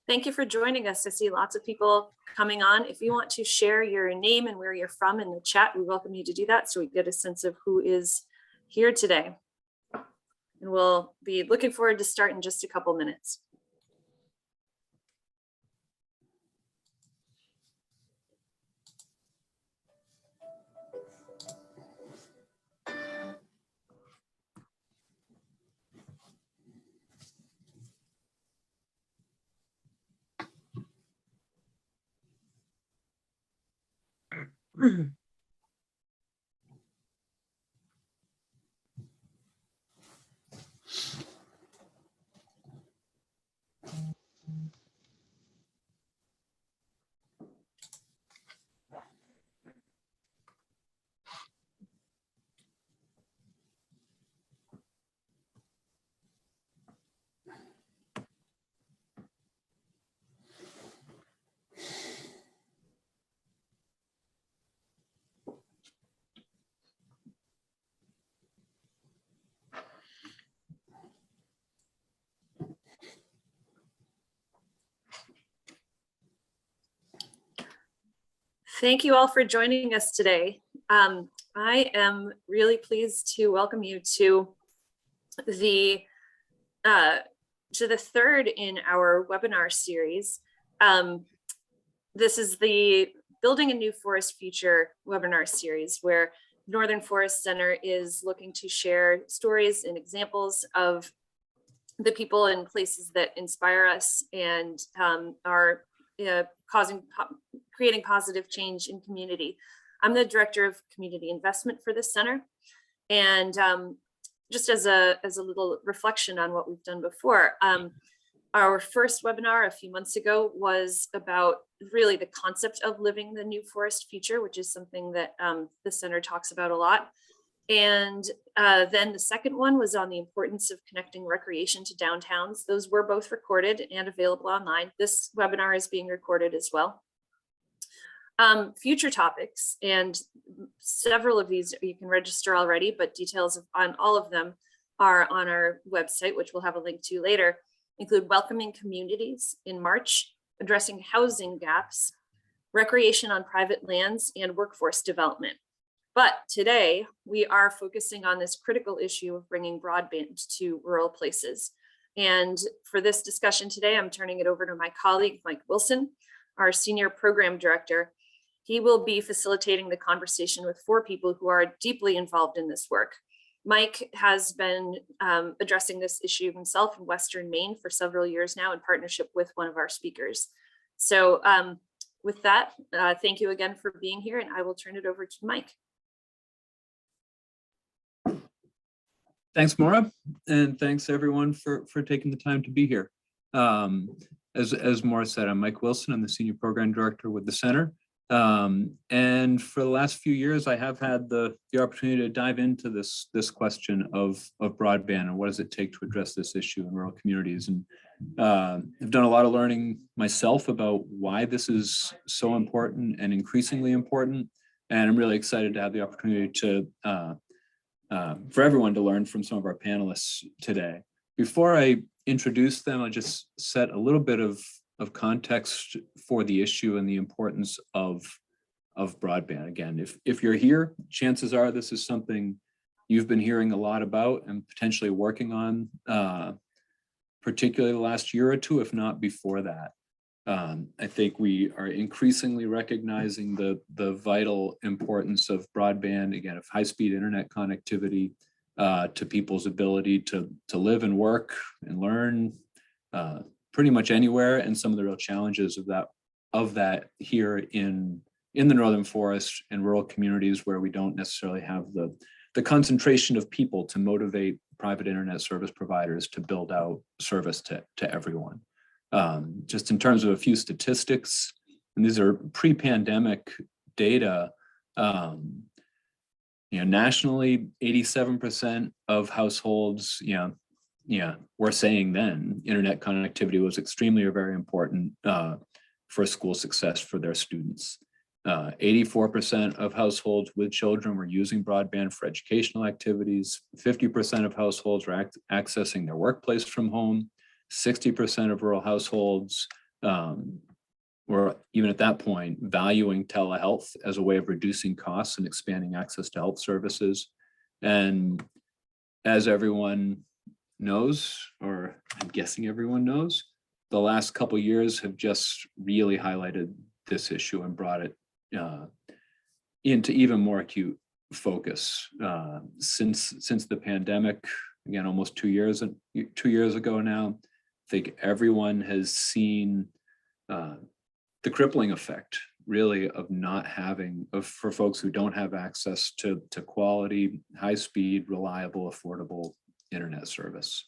Thank you for joining us. I see lots of people coming on. If you want to share your name and where you're from in the chat, we welcome you to do that so we get a sense of who is here today. And we'll be looking forward to start in just a couple minutes. Thank you all for joining us today. I am really pleased to welcome you to the third in our webinar series. This is the Building a New Forest Future webinar series, where Northern Forest Center is looking to share stories and examples of the people and places that inspire us and are creating positive change in community. I'm the Director of Community Investment for this center. And just as a little reflection on what we've done before, our first webinar a few months ago was about really the concept of living the new forest future, which is something that the center talks about a lot. And then the second one was on the importance of connecting recreation to downtowns. Those were both recorded and available online. This webinar is being recorded as well. Future topics, and several of these you can register already, but details on all of them are on our website, which we'll have a link to later, include welcoming communities in March, addressing housing gaps, recreation on private lands, and workforce development. But today we are focusing on this critical issue of bringing broadband to rural places. And for this discussion today, I'm turning it over to my colleague, Mike Wilson, our Senior Program Director. He will be facilitating the conversation with 4 people who are deeply involved in this work. Mike has been addressing this issue himself in Western Maine for several years now in partnership with one of our speakers. So with that, thank you again for being here, and I will turn it over to Mike. Thanks, Maura, and thanks everyone for taking the time to be here. As Maura said, I'm Mike Wilson. I'm the Senior Program Director with the Center. And for the last few years, I have had the opportunity to dive into this question of broadband and what does it take to address this issue in rural communities. And I've done a lot of learning myself about why this is so important and increasingly important. And I'm really excited to have the opportunity to for everyone to learn from some of our panelists today. Before I introduce them, I'll just set a little bit of context for the issue and the importance of broadband. Again, if you're here, chances are this is something you've been hearing a lot about and potentially working on particularly the last year or two, if not before that. I think we are increasingly recognizing the vital importance of broadband, again, of high-speed internet connectivity to people's ability to live and work and learn pretty much anywhere, and some of the real challenges of that here in the Northern Forest and rural communities where we don't necessarily have the concentration of people to motivate private internet service providers to build out service to everyone. Just in terms of a few statistics, and these are pre-pandemic data, nationally, 87% of households, were saying then internet connectivity was extremely or very important for school success for their students. 84% of households with children were using broadband for educational activities. 50% of households were accessing their workplace from home. 60% of rural households were, even at that point, valuing telehealth as a way of reducing costs and expanding access to health services. And as everyone knows, or I'm guessing everyone knows, the last couple of years have just really highlighted this issue and brought it into even more acute focus. Since the pandemic, again, almost 2 years ago now, I think everyone has seen the crippling effect, really, of not having, for folks who don't have access to quality, high-speed, reliable, affordable internet service.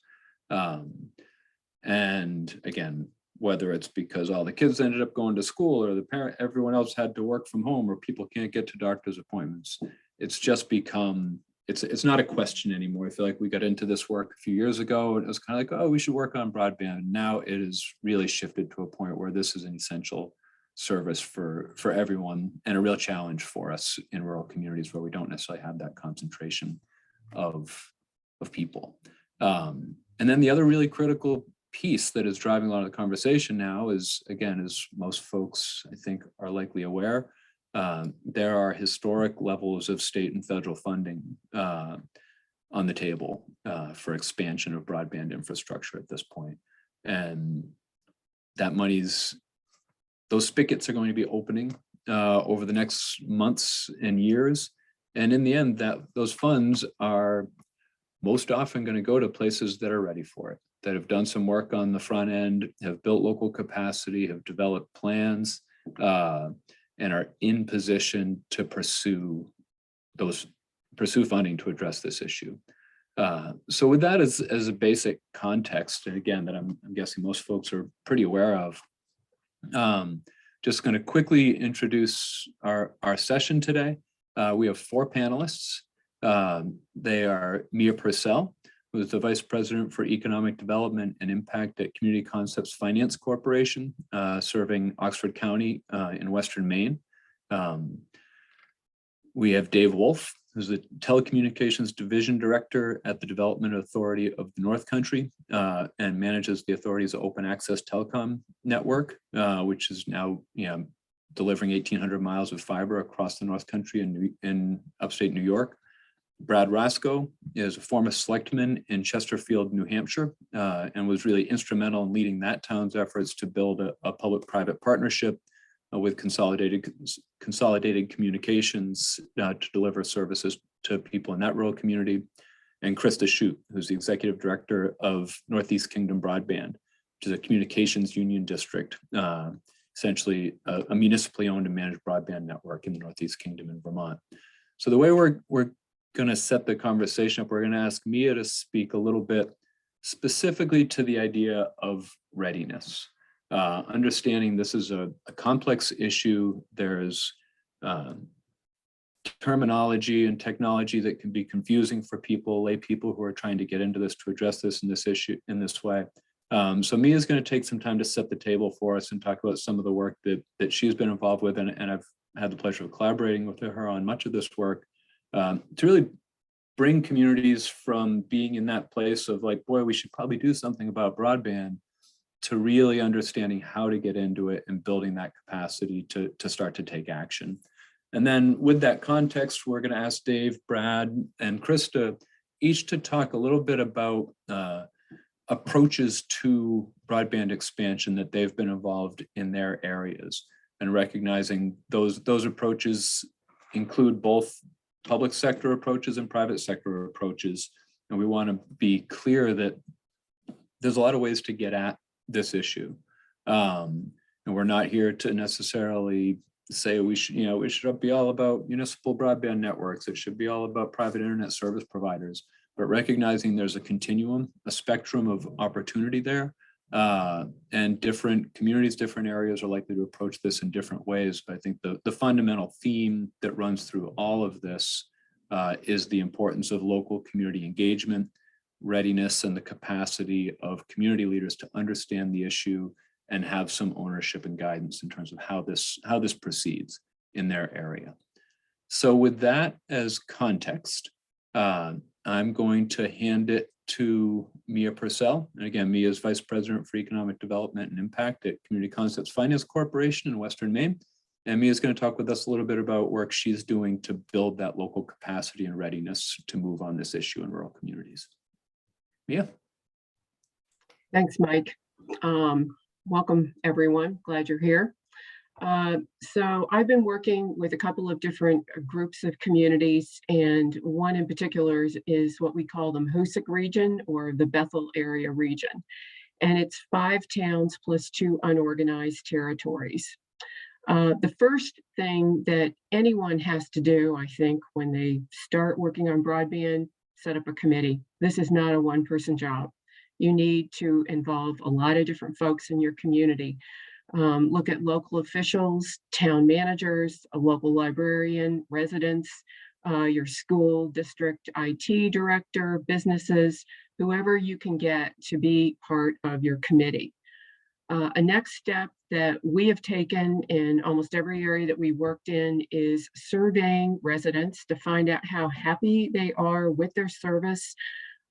And again, whether it's because all the kids ended up going to school or everyone else had to work from home or people can't get to doctor's appointments, it's just become, it's not a question anymore. I feel like we got into this work a few years ago and it was kind of like, oh, we should work on broadband. Now it is really shifted to a point where this is an essential service for everyone and a real challenge for us in rural communities where we don't necessarily have that concentration of people. And then the other really critical piece that is driving a lot of the conversation now is, again, as most folks I think are likely aware, there are historic levels of state and federal funding on the table for expansion of broadband infrastructure at this point. And that those spigots are going to be opening over the next months and years. And in the end, those funds are most often going to go to places that are ready for it, that have done some work on the front end, have built local capacity, have developed plans, and are in position to pursue funding to address this issue. So with that as a basic context, and again, that I'm guessing most folks are pretty aware of, just going to quickly introduce our session today. We have 4 panelists. They are Mia Purcell, who is the Vice President for Economic Development and Impact at Community Concepts Finance Corporation, serving Oxford County in Western Maine. We have Dave Wolf, who's the Telecommunications Division Director at the Development Authority of the North Country and manages the authority's open access telecom network, which is now delivering 1,800 miles of fiber across the North Country in upstate New York. Brad Roscoe is a former selectman in Chesterfield, New Hampshire, and was really instrumental in leading that town's efforts to build a public-private partnership with Consolidated Communications to deliver services to people in that rural community. And Christa Shute, who's the Executive Director of Northeast Kingdom Broadband, which is a communications union district, essentially a municipally owned and managed broadband network in the Northeast Kingdom in Vermont. So the way we're going to set the conversation up, we're going to ask Mia to speak a little bit specifically to the idea of readiness. Understanding this is a complex issue. There's terminology and technology that can be confusing for lay people who are trying to get into this, to address this issue in this way. So Mia is going to take some time to set the table for us and talk about some of the work that she's been involved with, and I've had the pleasure of collaborating with her on much of this work. To really bring communities from being in that place of like, boy, we should probably do something about broadband, to really understanding how to get into it and building that capacity to start to take action. And then with that context, we're going to ask Dave, Brad, and Christa each to talk a little bit about approaches to broadband expansion that they've been involved in their areas, and recognizing those approaches include both public sector approaches and private sector approaches. And we want to be clear that there's a lot of ways to get at this issue. And we're not here to necessarily say we should be all about municipal broadband networks. It should be all about private internet service providers, but recognizing there's a continuum, a spectrum of opportunity there, and different communities, different areas are likely to approach this in different ways. But I think the fundamental theme that runs through all of this is the importance of local community engagement, readiness, and the capacity of community leaders to understand the issue and have some ownership and guidance in terms of how this proceeds in their area. So with that as context, I'm going to hand it to Mia Purcell. And again, Mia is Vice President for Economic Development and Impact at Community Concepts Finance Corporation in Western Maine. And Mia is going to talk with us a little bit about work she's doing to build that local capacity and readiness to move on this issue in rural communities. Mia. Thanks, Mike. Welcome, everyone. Glad you're here. So I've been working with a couple of different groups of communities, and one in particular is what we call the Hoosick region, or the Bethel area region. And it's 5 towns plus 2 unorganized territories. The first thing that anyone has to do, I think, when they start working on broadband, set up a committee. This is not a one-person job. You need to involve a lot of different folks in your community. Look at local officials, town managers, a local librarian, residents, your school district IT director, businesses, whoever you can get to be part of your committee. A next step that we have taken in almost every area that we worked in is surveying residents to find out how happy they are with their service,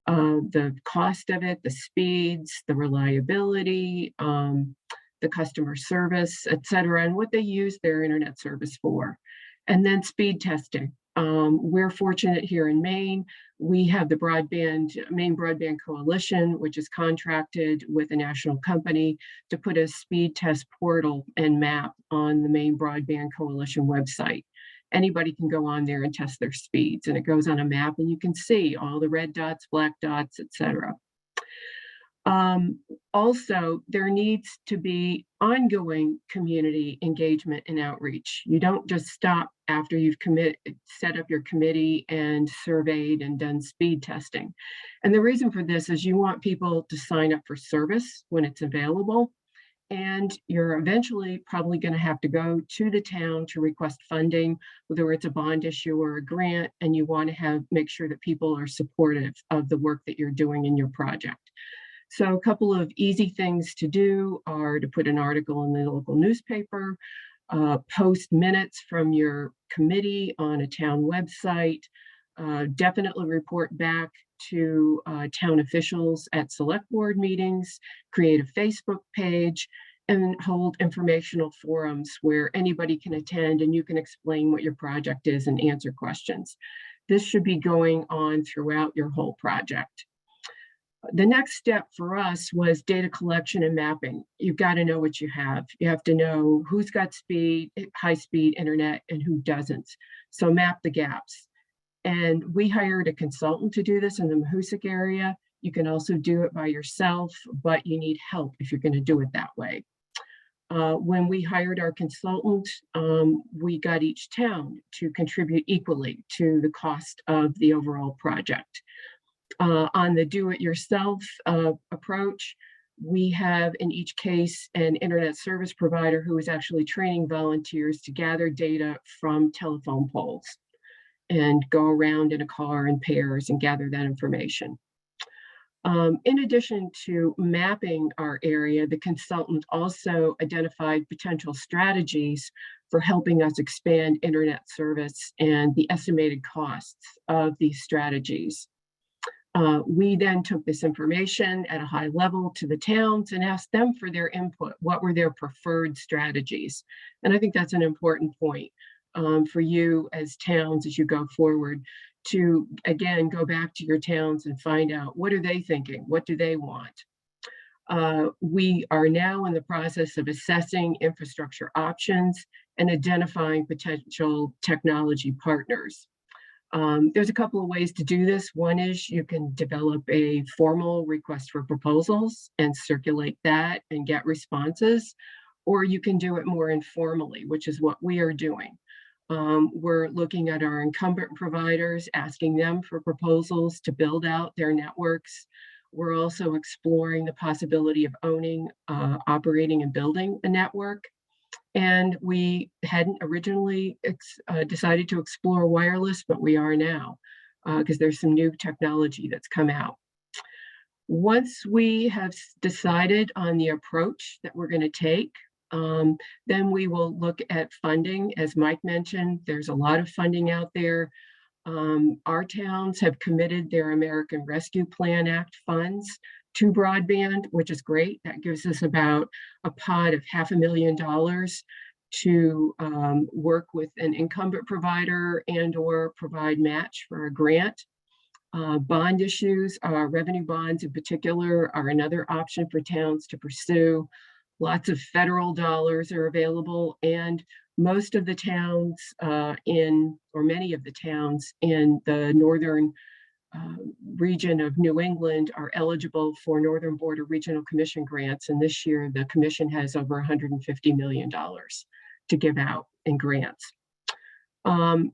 the cost of it, the speeds, the reliability, the customer service, et cetera, and what they use their internet service for. And then speed testing. We're fortunate here in Maine. We have the Maine Broadband Coalition, which is contracted with a national company to put a speed test portal and map on the Maine Broadband Coalition website. Anybody can go on there and test their speeds, and it goes on a map and you can see all the red dots, black dots, et cetera. Also, there needs to be ongoing community engagement and outreach. You don't just stop after you've set up your committee and surveyed and done speed testing. And the reason for this is you want people to sign up for service when it's available. And you're eventually probably going to have to go to the town to request funding, whether it's a bond issue or a grant, and you want to make sure that people are supportive of the work that you're doing in your project. So a couple of easy things to do are to put an article in the local newspaper, post minutes from your committee on a town website, definitely report back to town officials at select board meetings, create a Facebook page, and hold informational forums where anybody can attend and you can explain what your project is and answer questions. This should be going on throughout your whole project. The next step for us was data collection and mapping. You've got to know what you have. You have to know who's got high-speed internet and who doesn't. So map the gaps. And we hired a consultant to do this in the Mahoosic area. You can also do it by yourself, but you need help if you're going to do it that way. When we hired our consultant, we got each town to contribute equally to the cost of the overall project. On the do-it-yourself approach, we have in each case an internet service provider who is actually training volunteers to gather data from telephone poles and go around in a car in pairs and gather that information. In addition to mapping our area, the consultant also identified potential strategies for helping us expand internet service and the estimated costs of these strategies. We then took this information at a high level to the towns and asked them for their input. What were their preferred strategies? And I think that's an important point for you as towns as you go forward to, again, go back to your towns and find out, what are they thinking? What do they want? We are now in the process of assessing infrastructure options and identifying potential technology partners. There's a couple of ways to do this. One is you can develop a formal request for proposals and circulate that and get responses, or you can do it more informally, which is what we are doing. We're looking at our incumbent providers, asking them for proposals to build out their networks. We're also exploring the possibility of owning, operating, and building a network. And we hadn't originally decided to explore wireless, but we are now, because there's some new technology that's come out. Once we have decided on the approach that we're going to take, then we will look at funding. As Mike mentioned, there's a lot of funding out there. Our towns have committed their American Rescue Plan Act funds to broadband, which is great. That gives us about a pot of $500,000 to work with an incumbent provider and or provide match for a grant. Bond issues, revenue bonds in particular, are another option for towns to pursue. Lots of federal dollars are available, and most of the towns or many of the towns in the northern region of New England are eligible for Northern Border Regional Commission grants. And this year, the commission has over $150 million to give out in grants.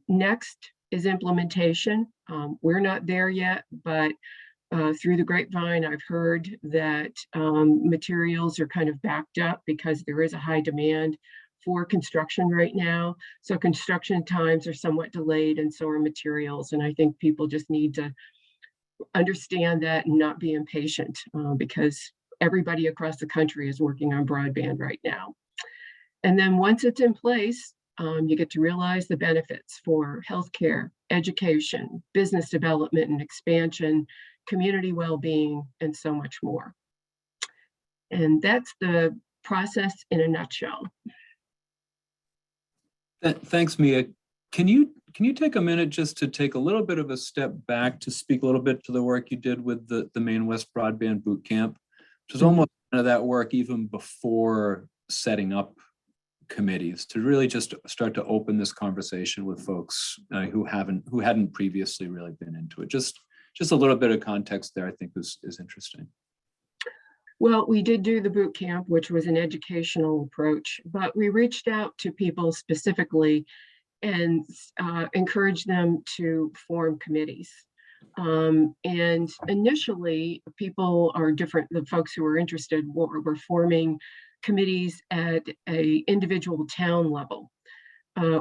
Next is implementation. We're not there yet, but through the grapevine, I've heard that materials are kind of backed up because there is a high demand for construction right now. So construction times are somewhat delayed, and so are materials. And I think people just need to understand that and not be impatient, because everybody across the country is working on broadband right now. And then once it's in place, you get to realize the benefits for healthcare, education, business development and expansion, community well-being, and so much more. And that's the process in a nutshell. Thanks, Mia. Can you take a minute just to take a little bit of a step back to speak a little bit to the work you did with the Maine West Broadband Boot Camp, which was almost kind of that work even before setting up committees, to really just start to open this conversation with folks who hadn't previously really been into it. Just a little bit of context there, I think, is interesting. Well, we did do the boot camp, which was an educational approach, but we reached out to people specifically and encouraged them to form committees. And initially, people are different. The folks who were interested were forming committees at an individual town level.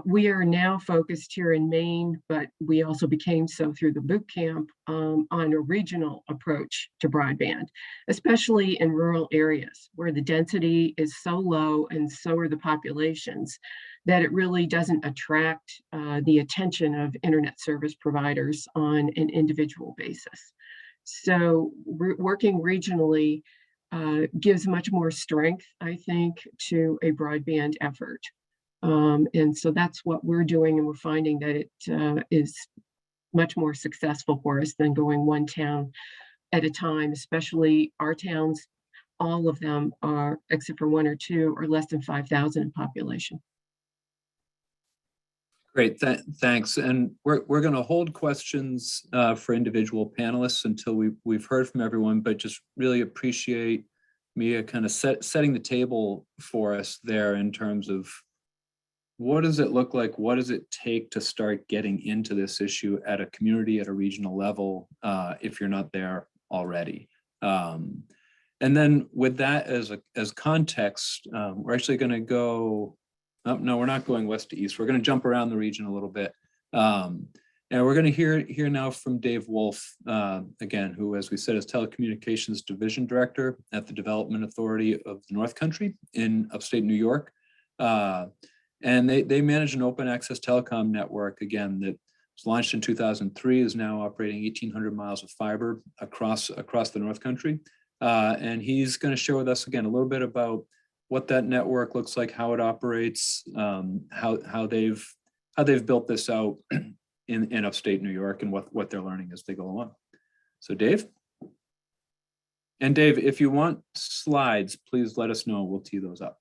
We are now focused here in Maine, but we also became so through the boot camp on a regional approach to broadband, especially in rural areas where the density is so low and so are the populations that it really doesn't attract the attention of internet service providers on an individual basis. So working regionally gives much more strength, I think, to a broadband effort. And so that's what we're doing, and we're finding that it is much more successful for us than going one town at a time, especially our towns. All of them are, except for one or two, are less than 5,000 in population. Great, thanks. And we're going to hold questions for individual panelists until we've heard from everyone, but just really appreciate Mia kind of setting the table for us there in terms of what does it look like? What does it take to start getting into this issue at a community, at a regional level, if you're not there already? And then with that as context, we're actually going to go, oh, no, we're not going west to east. We're going to jump around the region a little bit. And we're going to hear now from Dave Wolf, again, who, as we said, is Telecommunications Division Director at the Development Authority of the North Country in upstate New York. And they manage an open access telecom network, again, that was launched in 2003, is now operating 1,800 miles of fiber across the North Country. And he's going to share with us, again, a little bit about what that network looks like, how it operates, how they've built this out, in upstate New York and what they're learning as they go along. So Dave? And Dave, if you want slides, please let us know. We'll tee those up.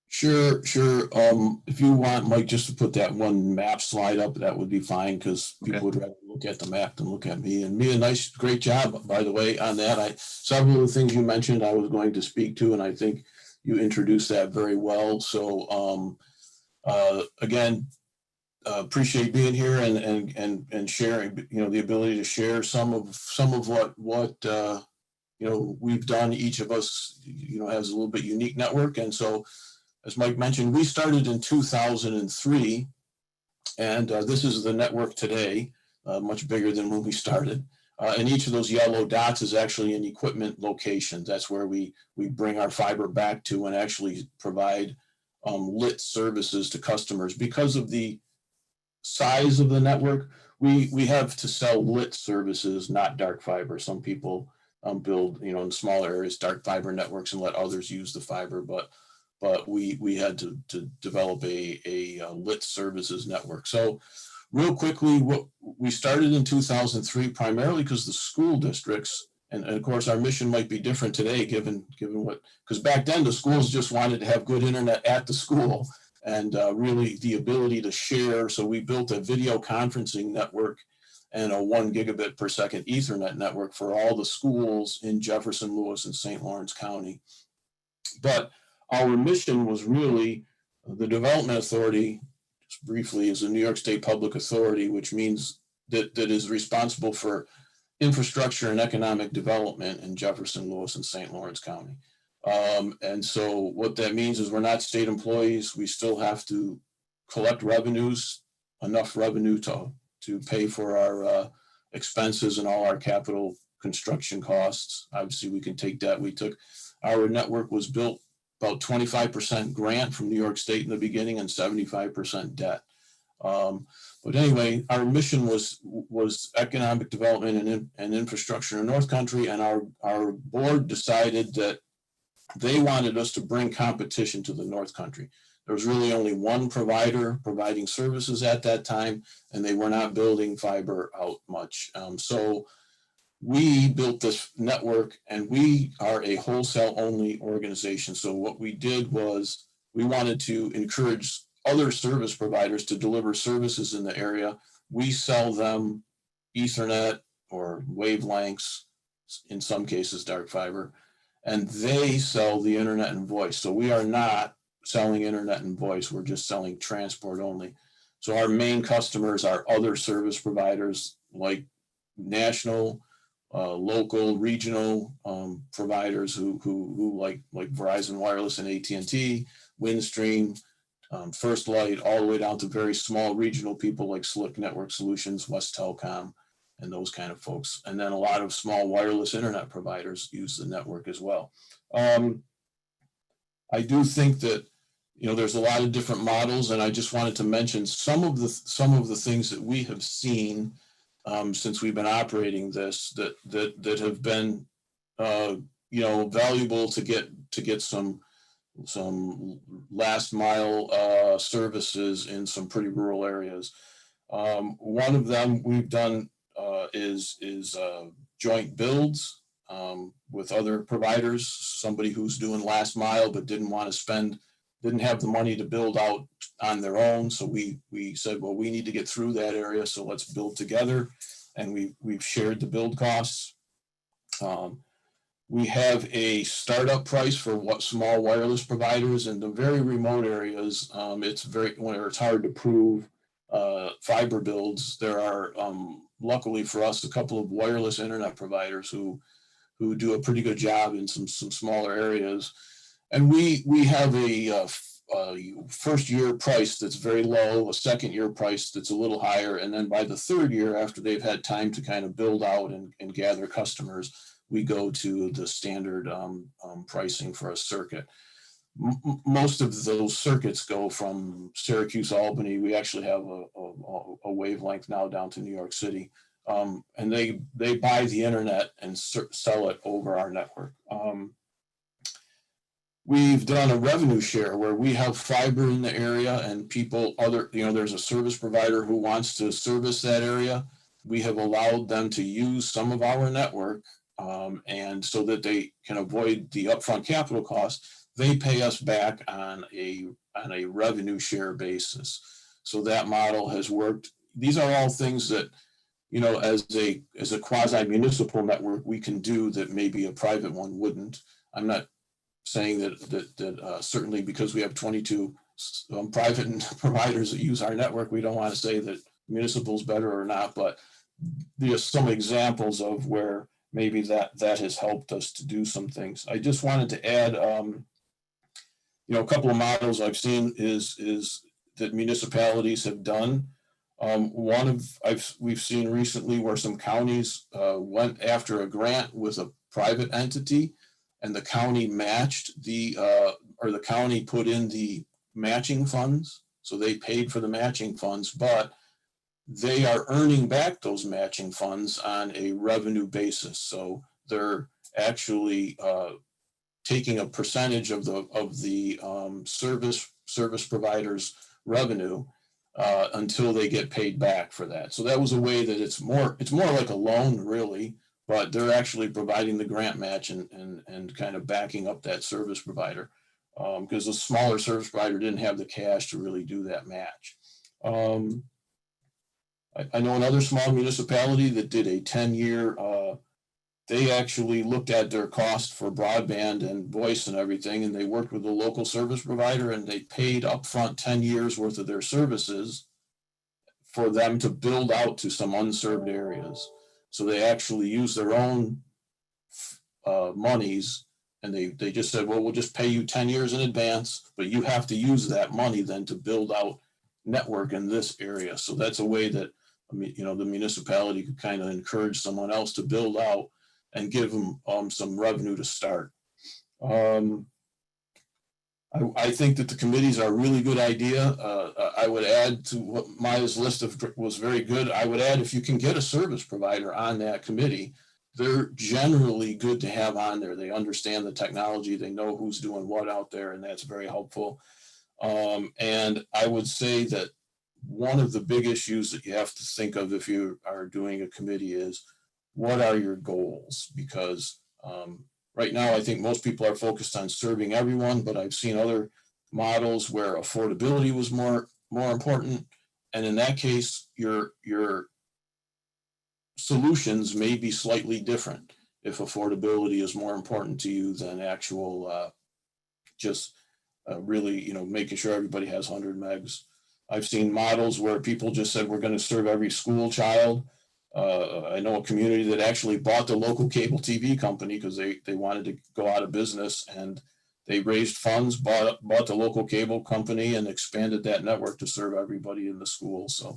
Sure. If you want, Mike, just to put that one map slide up, that would be fine, because people would rather look at the map than look at me. And Mia, great job, by the way, on that. Several of the things you mentioned I was going to speak to, and I think you introduced that very well. So again, appreciate being here and sharing, the ability to share some of what we've done. Each of us, has a little bit unique network. And so, as Mike mentioned, we started in 2003, and this is the network today, much bigger than when we started. And each of those yellow dots is actually an equipment location. That's where we bring our fiber back to and actually provide lit services to customers. Because of the size of the network, we have to sell lit services, not dark fiber. Some people build, in smaller areas, dark fiber networks and let others use the fiber, but we had to develop a lit services network. So real quickly, we started in 2003 primarily because the school districts, and of course our mission might be different today given because back then the schools just wanted to have good internet at the school and really the ability to share. So we built a video conferencing network and a 1 gigabit per second Ethernet network for all the schools in Jefferson, Lewis, and St. Lawrence County. But our mission was really the Development Authority, just briefly, is a New York State public authority, which means that is responsible for infrastructure and economic development in Jefferson, Lewis, and St. Lawrence County. And so what that means is we're not state employees. We still have to collect revenues, enough revenue to pay for our expenses and all our capital construction costs. Obviously, we can take debt. Our network was built about 25% grant from New York State in the beginning and 75% debt. But anyway, our mission was economic development and infrastructure in North Country, and our board decided that they wanted us to bring competition to the North Country. There was really only one provider providing services at that time, and they were not building fiber out much. So we built this network, and we are a wholesale only organization. So what we did was we wanted to encourage other service providers to deliver services in the area. We sell them Ethernet or wavelengths, in some cases dark fiber, and they sell the internet and voice. So we are not selling internet and voice. We're just selling transport only. So our main customers are other service providers like national, local, regional providers who like Verizon Wireless and AT&T, Windstream, First Light, all the way down to very small regional people like Slick Network Solutions, West Telecom, and those kind of folks. And then a lot of small wireless internet providers use the network as well. I do think that there's a lot of different models, and I just wanted to mention some of the things that we have seen since we've been operating this that have been valuable to get some last mile services in some pretty rural areas. One of them we've done is joint builds with other providers. Somebody who's doing last mile but didn't have the money to build out on their own. So we said, well, we need to get through that area, so let's build together. And we've shared the build costs. We have a startup price for what small wireless providers in the very remote areas. It's hard to prove fiber builds. There are, luckily for us, a couple of wireless internet providers who do a pretty good job in some smaller areas. And we have a first year price that's very low, a second year price that's a little higher. And then by the third year, after they've had time to kind of build out and gather customers, we go to the standard pricing for a circuit. Most of those circuits go from Syracuse, Albany. We actually have a wavelength now down to New York City. And they buy the internet and sell it over our network. we've done a revenue share where we have fiber in the area and people there's a service provider who wants to service that area. We have allowed them to use some of our network, and so that they can avoid the upfront capital costs, they pay us back on a revenue share basis. So that model has worked. These are all things that, as a quasi municipal network, we can do that maybe a private one wouldn't. I'm not saying that certainly because we have 22 private providers that use our network, we don't want to say that municipal's better or not, but there's some examples of where maybe that has helped us to do some things. I just wanted to add, a couple of models I've seen is that municipalities have done. We've seen recently where some counties went after a grant with a private entity, and the county matched or the county put in the matching funds. So they paid for the matching funds, but they are earning back those matching funds on a revenue basis. So they're actually taking a percentage of the service provider's revenue until they get paid back for that. So that was a way that it's more like a loan, really, but they're actually providing the grant match and kind of backing up that service provider, because the smaller service provider didn't have the cash to really do that match. I know another small municipality that did a 10-year, they actually looked at their cost for broadband and voice and everything, and they worked with a local service provider, and they paid upfront 10 years worth of their services for them to build out to some unserved areas. So they actually used their own monies, and they just said, well, we'll just pay you 10 years in advance, but you have to use that money then to build out network in this area. So that's a way that, the municipality could kind of encourage someone else to build out and give them some revenue to start. I think that the committees are a really good idea. I would add to what Maya's list was very good. I would add, if you can get a service provider on that committee, they're generally good to have on there. They understand the technology, they know who's doing what out there, and that's very helpful. And I would say that one of the big issues that you have to think of if you are doing a committee is, what are your goals? Because right now, I think most people are focused on serving everyone, but I've seen other models where affordability was more important. And in that case, your solutions may be slightly different if affordability is more important to you than actual really, making sure everybody has 100 megs. I've seen models where people just said, we're going to serve every school child. I know a community that actually bought the local cable TV company because they wanted to go out of business, and they raised funds, bought the local cable company, and expanded that network to serve everybody in the school. So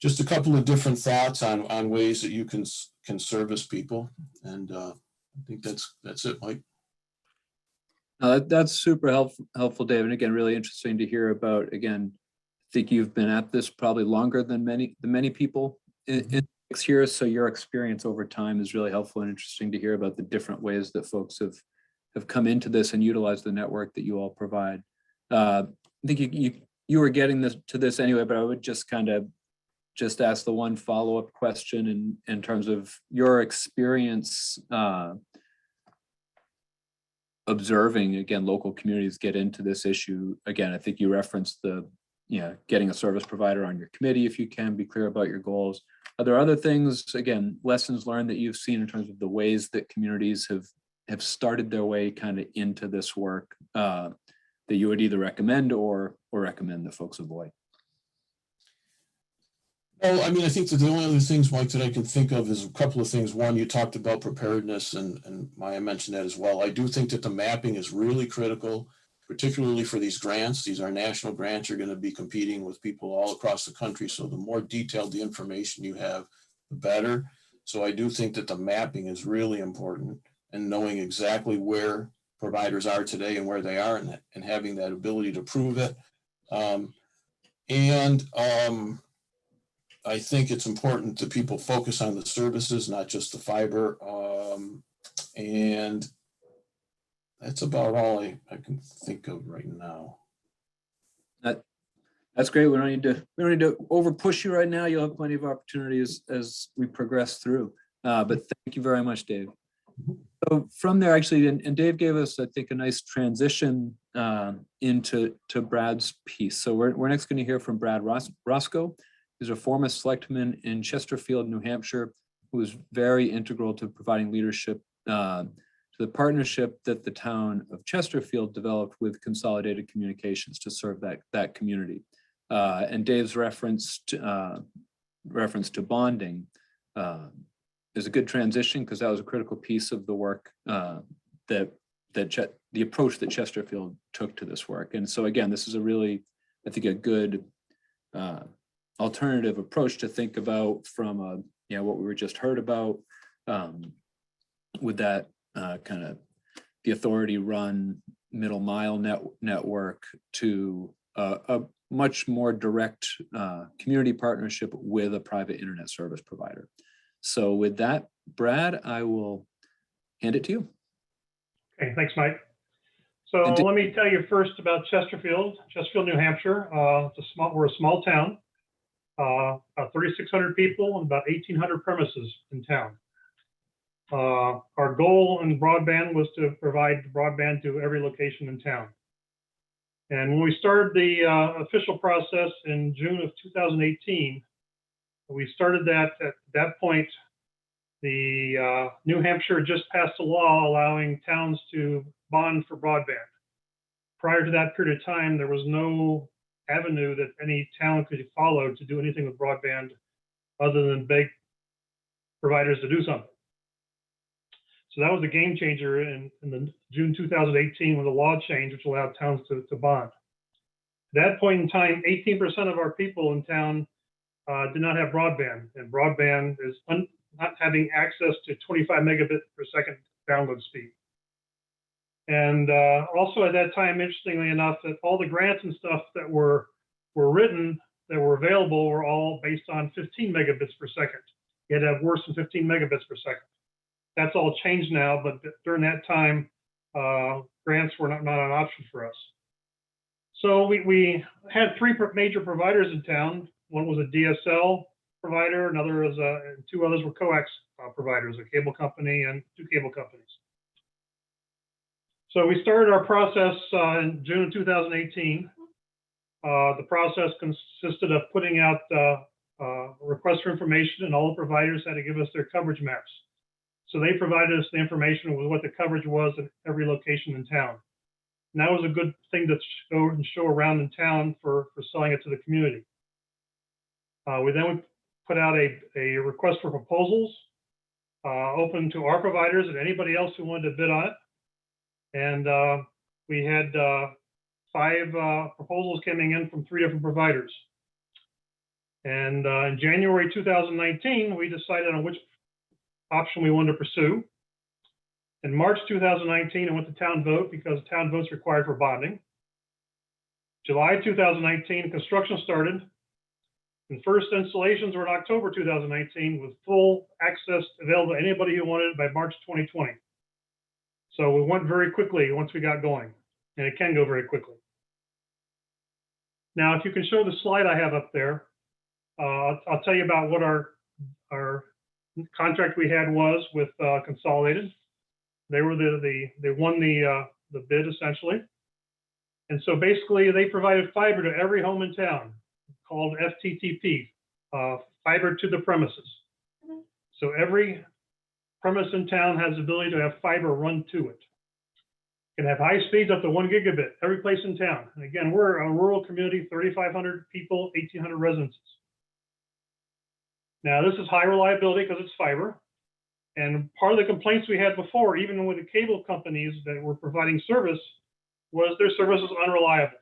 just a couple of different thoughts on ways that you can service people. And I think that's it, Mike. That's super helpful, David. Again, really interesting to hear about. Again, I think you've been at this probably longer than many people in 6 years. So your experience over time is really helpful and interesting to hear about the different ways that folks have come into this and utilized the network that you all provide. I think you were getting to this anyway, but I would just ask the one follow-up question in terms of your experience observing, again, local communities get into this issue. Again, I think you referenced getting a service provider on your committee if you can be clear about your goals. Are there other things, again, lessons learned that you've seen in terms of the ways that communities have started their way kind of into this work that you would either recommend or recommend that folks avoid? Well, I think that the only other things, Mike, that I can think of is a couple of things. One, you talked about preparedness, and Maya mentioned that as well. I do think that the mapping is really critical, particularly for these grants. These are national grants. You're going to be competing with people all across the country. So the more detailed the information you have, the better. So I do think that the mapping is really important, and knowing exactly where providers are today and where they are, and having that ability to prove it. I think it's important that people focus on the services, not just the fiber. And that's about all I can think of right now. That's great. We don't need to over push you right now. You'll have plenty of opportunities as we progress through. But thank you very much, Dave. So from there, actually, and Dave gave us, I think, a nice transition into Brad's piece. So we're next going to hear from Brad Roscoe. He's a former selectman in Chesterfield, New Hampshire, who was very integral to providing leadership to the partnership that the town of Chesterfield developed with Consolidated Communications to serve that community. And Dave's reference to bonding is a good transition, because that was a critical piece of the work the approach that Chesterfield took to this work. And so again, this is a really, I think, a good alternative approach to think about from what we were just heard about with that kind of the authority run middle mile network to a much more direct community partnership with a private internet service provider. So with that, Brad, I will hand it to you. Okay, thanks, Mike. So let me tell you first about Chesterfield, New Hampshire. We're a small town, about 3,600 people and about 1,800 premises in town. Our goal in broadband was to provide broadband to every location in town. And when we started the official process in June of 2018, we started that at that point. The New Hampshire just passed a law allowing towns to bond for broadband. Prior to that period of time, there was no avenue that any town could follow to do anything with broadband other than beg providers to do something. So that was a game changer in the June 2018 when the law changed, which allowed towns to bond. At that point in time, 18% of our people in town did not have broadband, and broadband is not having access to 25 megabit per second download speed. And also at that time, interestingly enough, that all the grants and stuff that were written, that were available, were all based on 15 megabits per second. You had to have worse than 15 megabits per second. That's all changed now, but during that time, grants were not an option for us. So we had three major providers in town. One was a DSL provider, another is and two others were coax providers, a cable company and two cable companies. So we started our process in June of 2018. The process consisted of putting out requests for information, and all the providers had to give us their coverage maps. So they provided us the information with what the coverage was at every location in town. And that was a good thing to show around in town for selling it to the community. We then put out a request for proposals open to our providers and anybody else who wanted to bid on it. And we had 5 proposals coming in from 3 different providers. And in January 2019, we decided on which option we wanted to pursue. In March 2019, I went to town vote because town vote's required for bonding. July 2019, construction started. And first installations were in October 2019 with full access available to anybody who wanted it by March 2020. So we went very quickly once we got going, and it can go very quickly. Now, if you can show the slide I have up there, I'll tell you about what our contract we had was with Consolidated. They were they won the bid essentially, and so basically they provided fiber to every home in town, called FTTP, fiber to the premises. So every premise in town has the ability to have fiber run to it. It can have high speeds up to 1 gigabit every place in town. And again, we're a rural community, 3,500 people, 1,800 residences. Now this is high reliability because it's fiber. And part of the complaints we had before, even with the cable companies that were providing service, was their service was unreliable.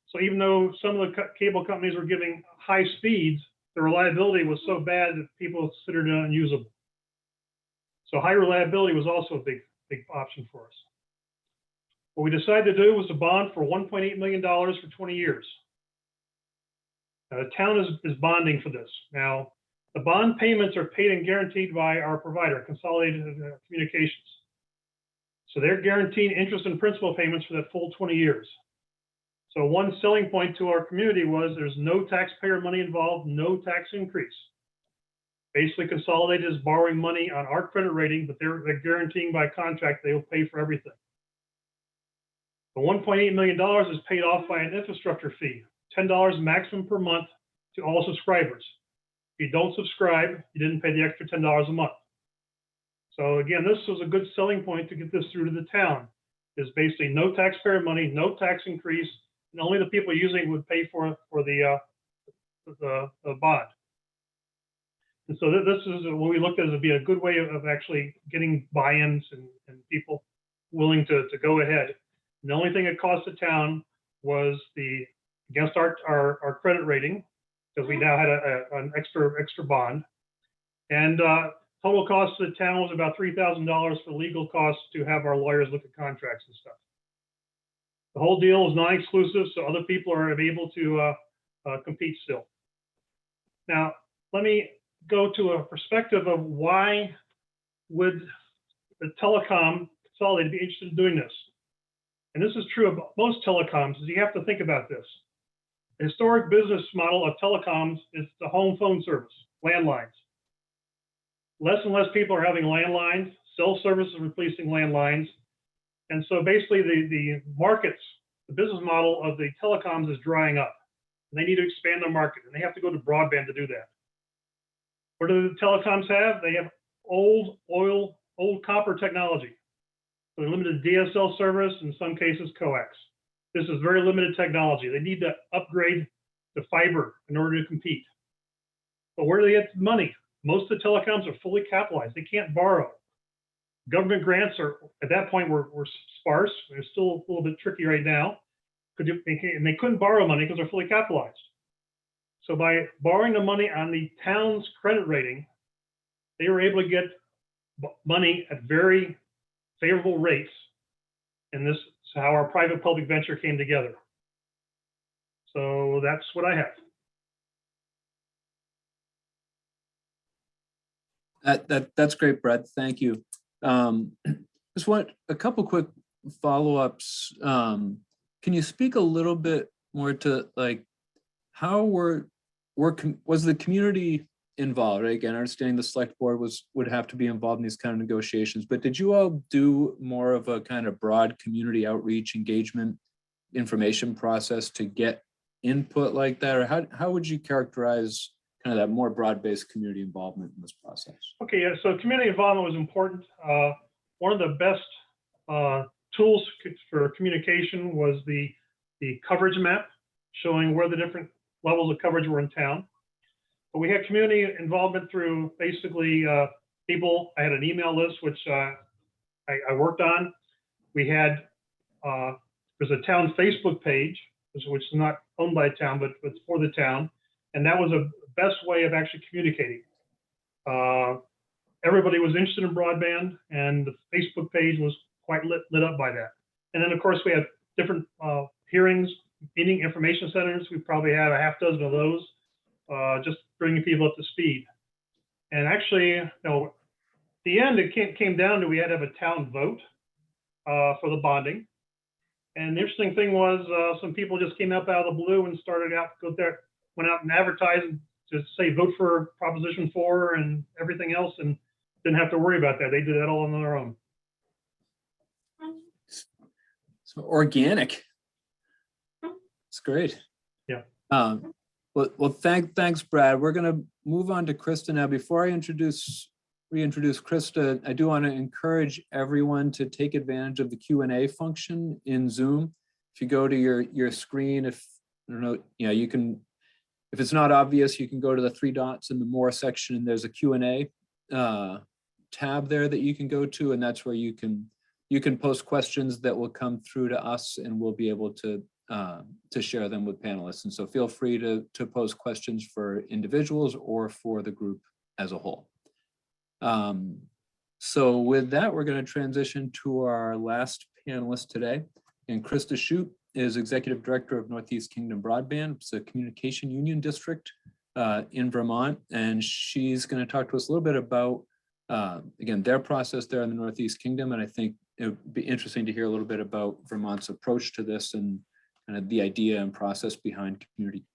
So even though some of the cable companies were giving high speeds, the reliability was so bad that people considered it unusable. So high reliability was also a big option for us. What we decided to do was to bond for $1.8 million for 20 years. Now, the town is bonding for this. Now, the bond payments are paid and guaranteed by our provider, Consolidated Communications. So they're guaranteeing interest and principal payments for that full 20 years. So one selling point to our community was there's no taxpayer money involved, no tax increase. Basically, Consolidated is borrowing money on our credit rating, but they're guaranteeing by contract they will pay for everything. The $1.8 million is paid off by an infrastructure fee, $10 maximum per month to all subscribers. If you don't subscribe, you didn't pay the extra $10 a month. So again, this was a good selling point to get this through to the town. Is basically no taxpayer money, no tax increase, and only the people using it would pay for the bond. And so this is what we looked at as be a good way of actually getting buy-ins and people willing to go ahead. And the only thing it cost the town was against our credit rating, because we now had an extra bond. And total cost to the town was about $3,000 for legal costs to have our lawyers look at contracts and stuff. The whole deal is non-exclusive, so other people are able to compete still. Now, let me go to a perspective of why would the telecom Consolidated be interested in doing this. And this is true of most telecoms, is you have to think about this. The historic business model of telecoms is the home phone service, landlines. Less and less people are having landlines, cell service is replacing landlines. And so basically the markets, the business model of the telecoms is drying up. And they need to expand their market, and they have to go to broadband to do that. What do the telecoms have? They have old copper technology. So they're limited to DSL service, in some cases coax. This is very limited technology. They need to upgrade to fiber in order to compete. But where do they get the money? Most of the telecoms are fully capitalized. They can't borrow. Government grants are, at that point, were sparse. They're still a little bit tricky right now. And they couldn't borrow money because they're fully capitalized. So by borrowing the money on the town's credit rating, they were able to get money at very favorable rates. And this is how our private-public venture came together. So that's what I have. That's great, Brett. Thank you. Just want a couple quick follow-ups. Can you speak a little bit more to like how was the community involved? Right? Again, understanding the select board would have to be involved in these kind of negotiations, but did you all do more of a kind of broad community outreach engagement information process to get input like that, or how would you characterize kind of that more broad-based community involvement in this process? Okay, yeah, so community involvement was important. One of the best tools for communication was the coverage map, showing where the different levels of coverage were in town. But we had community involvement through basically people. I had an email list, which I worked on. We had, there's a town Facebook page, which is not owned by a town, but it's for the town. And that was a best way of actually communicating. Everybody was interested in broadband, and the Facebook page was quite lit up by that. And then, of course, we had different hearings, meeting information centers. We probably had a half dozen of those, just bringing people up to speed. And actually, the end, it came down to we had to have a town vote for the bonding. And the interesting thing was some people just came up out of the blue and went out and advertised to say vote for Proposition 4 and everything else, and didn't have to worry about that. They did that all on their own. So organic. It's great. Yeah. Well, thanks, Brad. We're going to move on to Christa now. Before I reintroduce Christa, I do want to encourage everyone to take advantage of the Q&A function in Zoom. If you go to your screen, you can, if it's not obvious, you can go to the 3 dots in the More section, and there's a Q&A tab there that you can go to, and that's where you can post questions that will come through to us, and we'll be able to share them with panelists. And so feel free to post questions for individuals or for the group as a whole. So with that, we're going to transition to our last panelist today. And Christa Shute is Executive Director of Northeast Kingdom Broadband. It's a communication union district in Vermont. And she's going to talk to us a little bit about, again, their process there in the Northeast Kingdom. And I think it would be interesting to hear a little bit about Vermont's approach to this and kind of the idea and process behind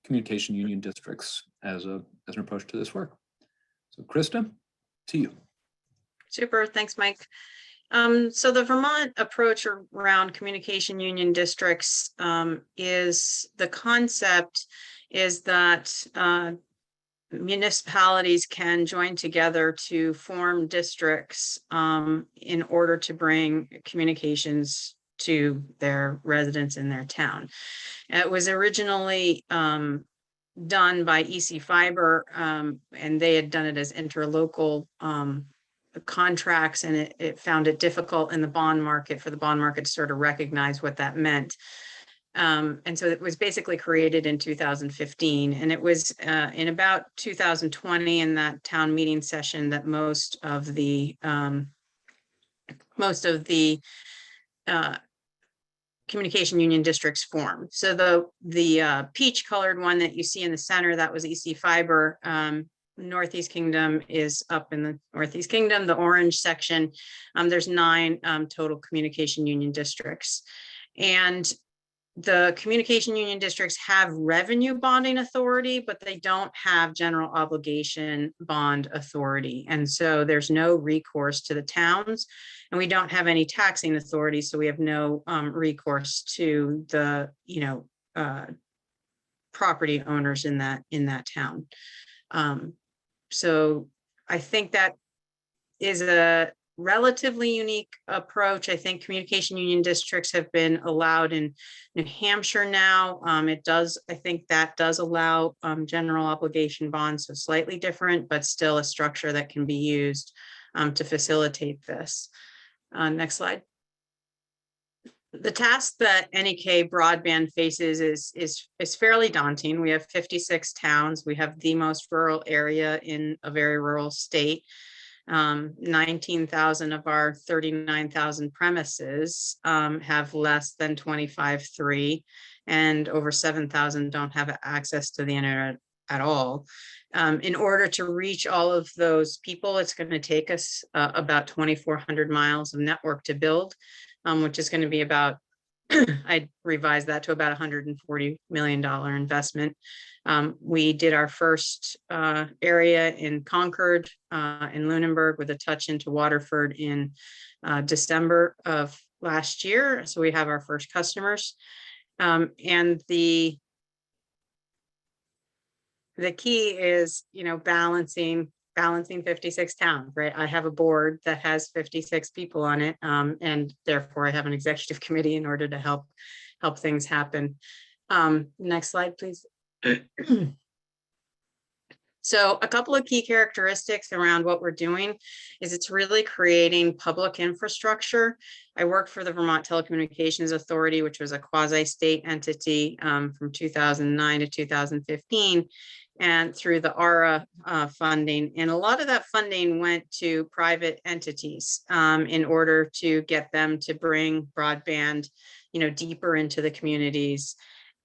communication union districts as an approach to this work. So Christa, to you. Super, thanks, Mike. So the Vermont approach around communication union districts is the concept is that municipalities can join together to form districts in order to bring communications to their residents in their town. It was originally done by EC Fiber, and they had done it as interlocal contracts, and it found it difficult in the bond market for the bond market to sort of recognize what that meant. And so it was basically created in 2015, and it was in about 2020 in that town meeting session that most of the communication union districts formed. So the peach colored one that you see in the center, that was EC Fiber. Northeast Kingdom is up in the Northeast Kingdom, the orange section. There's 9 total communication union districts. And the communication union districts have revenue bonding authority, but they don't have general obligation bond authority. And so there's no recourse to the towns, and we don't have any taxing authority. So we have no recourse to the, property owners in that town. So I think that is a relatively unique approach. I think communication union districts have been allowed in New Hampshire now. I think that does allow general obligation bonds, so slightly different, but still a structure that can be used to facilitate this. Next slide. The task that NEK Broadband faces is fairly daunting. We have 56 towns. We have the most rural area in a very rural state. 19,000 of our 39,000 premises have less than 25.3, and over 7,000 don't have access to the internet at all. In order to reach all of those people, it's going to take us about 2,400 miles of network to build, which is going to be about, I revised that to about $140 million investment. We did our first area in Concord, in Lunenburg, with a touch into Waterford in December of last year. So we have our first customers. And the key is, balancing 56 towns, right? I have a board that has 56 people on it, and therefore I have an executive committee in order to help things happen. Next slide, please. So a couple of key characteristics around what we're doing is it's really creating public infrastructure. I worked for the Vermont Telecommunications Authority, which was a quasi-state entity from 2009 to 2015. And through the ARA funding. And a lot of that funding went to private entities in order to get them to bring broadband, deeper into the communities.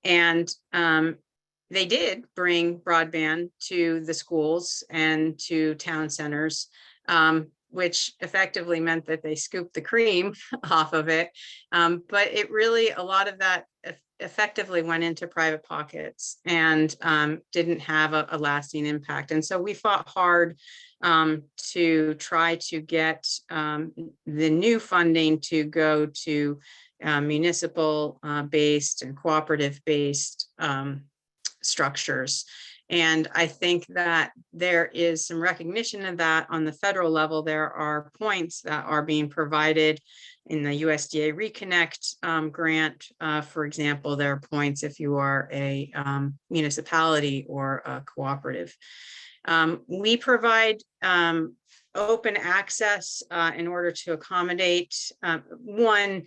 And they did bring broadband to the schools and to town centers, which effectively meant that they scooped the cream off of it. But it really, a lot of that effectively went into private pockets and didn't have a lasting impact. And so we fought hard to try to get the new funding to go to municipal based and cooperative based structures. And I think that there is some recognition of that on the federal level. There are points that are being provided in the USDA Reconnect grant. For example, there are points if you are a municipality or a cooperative. We provide open access in order to accommodate one,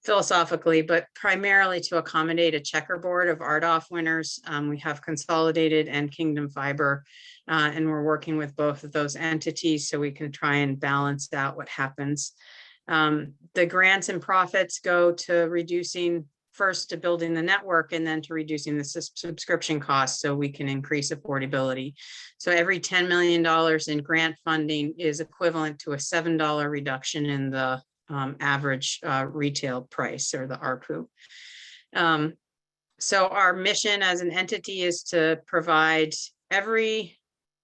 philosophically, but primarily to accommodate a checkerboard of RDOF winners. We have Consolidated and Kingdom Fiber, and we're working with both of those entities so we can try and balance out what happens. The grants and profits go to reducing, first to building the network, and then to reducing the subscription costs so we can increase affordability. So every $10 million in grant funding is equivalent to a $7 reduction in the average retail price, or the ARPU. So our mission as an entity is to provide every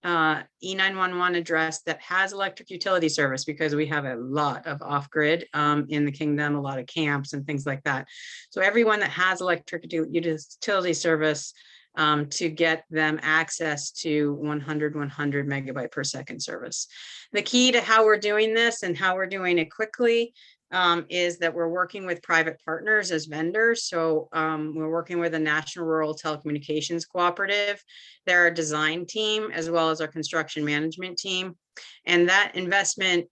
E911 address that has electric utility service, because we have a lot of off-grid in the kingdom, a lot of camps and things like that. So everyone that has electric utility service, to get them access to 100 megabyte per second service. The key to how we're doing this and how we're doing it quickly is that we're working with private partners as vendors. So we're working with a National Rural Telecommunications Cooperative. They're our design team as well as our construction management team. And that investment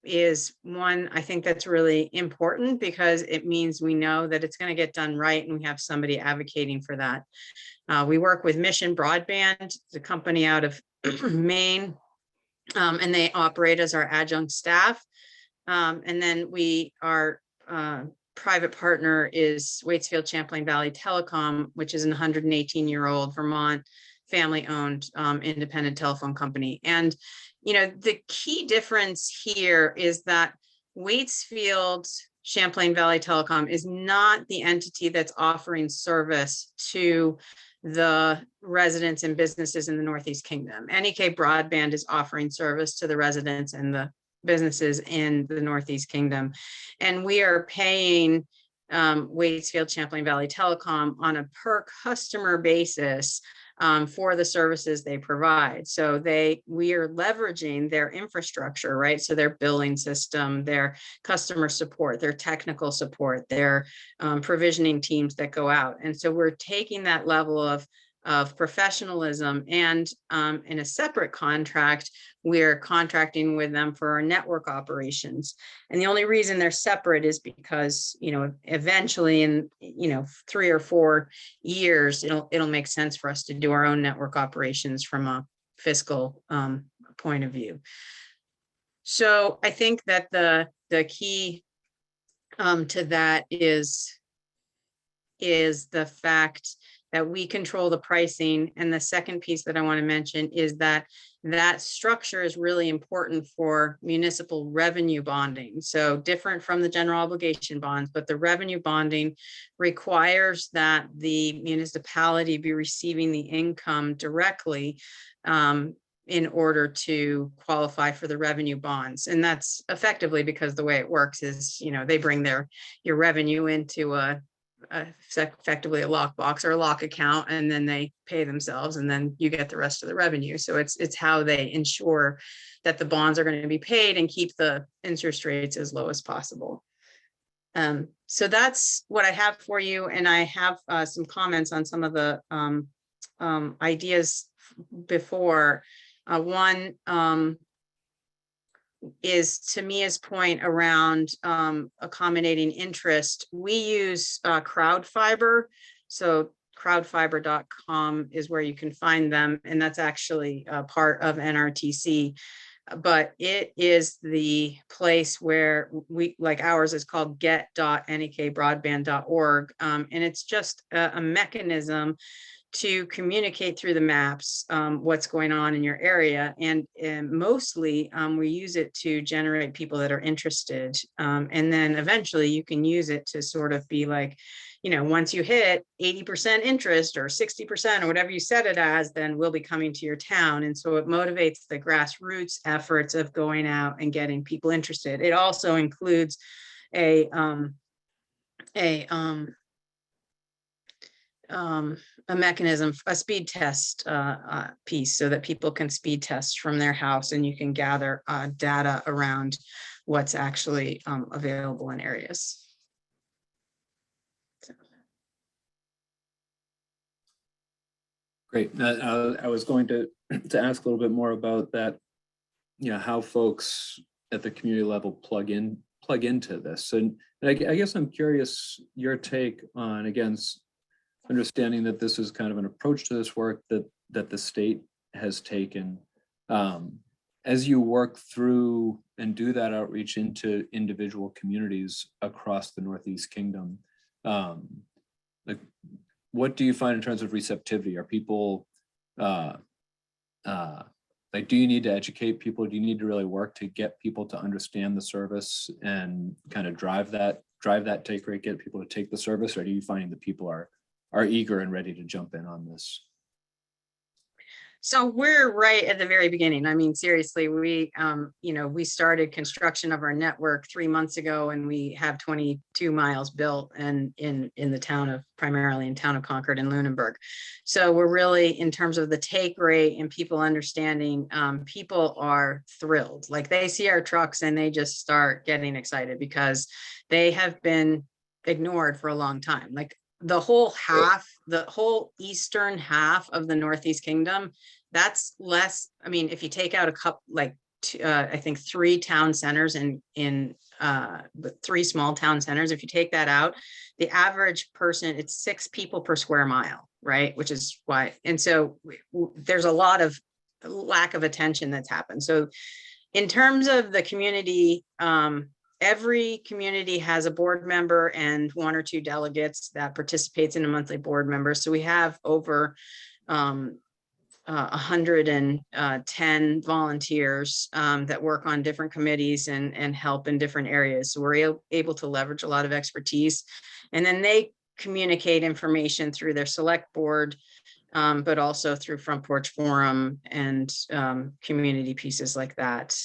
is one, I think, that's really important, because it means we know that it's going to get done right, and we have somebody advocating for that. We work with Mission Broadband, the company out of Maine, and they operate as our adjunct staff. And then our private partner is Waitsfield Champlain Valley Telecom, which is an 118-year-old Vermont family-owned independent telephone company. And, you know, the key difference here is that Waitsfield Champlain Valley Telecom is not the entity that's offering service to the residents and businesses in the Northeast Kingdom. NEK Broadband is offering service to the residents and the businesses in the Northeast Kingdom. And we are paying Waitsfield Champlain Valley Telecom on a per customer basis for the services they provide. So we are leveraging their infrastructure, right? So their billing system, their customer support, their technical support, their provisioning teams that go out. And so we're taking that level of professionalism, and in a separate contract, we're contracting with them for our network operations. And the only reason they're separate is because, you know, eventually in, 3 or 4 years, it'll make sense for us to do our own network operations from a fiscal point of view. So I think that the key to that is the fact that we control the pricing. And the second piece that I want to mention is that structure is really important for municipal revenue bonding. So different from the general obligation bonds, but the revenue bonding requires that the municipality be receiving the income directly in order to qualify for the revenue bonds. And that's effectively because the way it works is, they bring your revenue into effectively a lockbox or a lock account, and then they pay themselves, and then you get the rest of the revenue. So it's how they ensure that the bonds are going to be paid and keep the interest rates as low as possible. So that's what I have for you. And I have some comments on some of the ideas before. One is Tamia's point around accommodating interest. We use crowd fiber. So crowdfiber.com is where you can find them. And that's actually part of NRTC. But it is the place where ours is called get.nekbroadband.org. And it's just a mechanism to communicate through the maps what's going on in your area. And mostly we use it to generate people that are interested. And then eventually you can use it to sort of be like, once you hit 80% interest or 60% or whatever you set it as, then we'll be coming to your town. And so it motivates the grassroots efforts of going out and getting people interested. It also includes a mechanism, a speed test piece, so that people can speed test from their house, and you can gather data around what's actually available in areas. Great. I was going to ask a little bit more about that, how folks at the community level plug into this. And I guess I'm curious your take on, again, understanding that this is kind of an approach to this work that the state has taken. As you work through and do that outreach into individual communities across the Northeast Kingdom, what do you find in terms of receptivity? Are people like, do you need to educate people? Do you need to really work to get people to understand the service and kind of drive that take rate, get people to take the service? Or are you finding that people are eager and ready to jump in on this? So we're right at the very beginning. I mean, seriously, we started construction of our network 3 months ago, and we have 22 miles built, and in the town of, primarily in town of Concord and Lunenburg. So we're really, in terms of the take rate and people understanding, people are thrilled. Like, they see our trucks and they just start getting excited because they have been ignored for a long time. Like, the whole eastern half of the Northeast Kingdom, that's less. I mean, if you take out a couple, like I think 3 town centers in 3 small town centers, if you take that out, the average person, it's 6 people per square mile, right? Which is why, and so there's a lot of lack of attention that's happened. So in terms of the community, every community has a board member and 1 or 2 delegates that participates in a monthly board member. So we have over 110 volunteers that work on different committees and help in different areas. So we're able to leverage a lot of expertise. And then they communicate information through their select board, but also through Front Porch Forum and community pieces like that.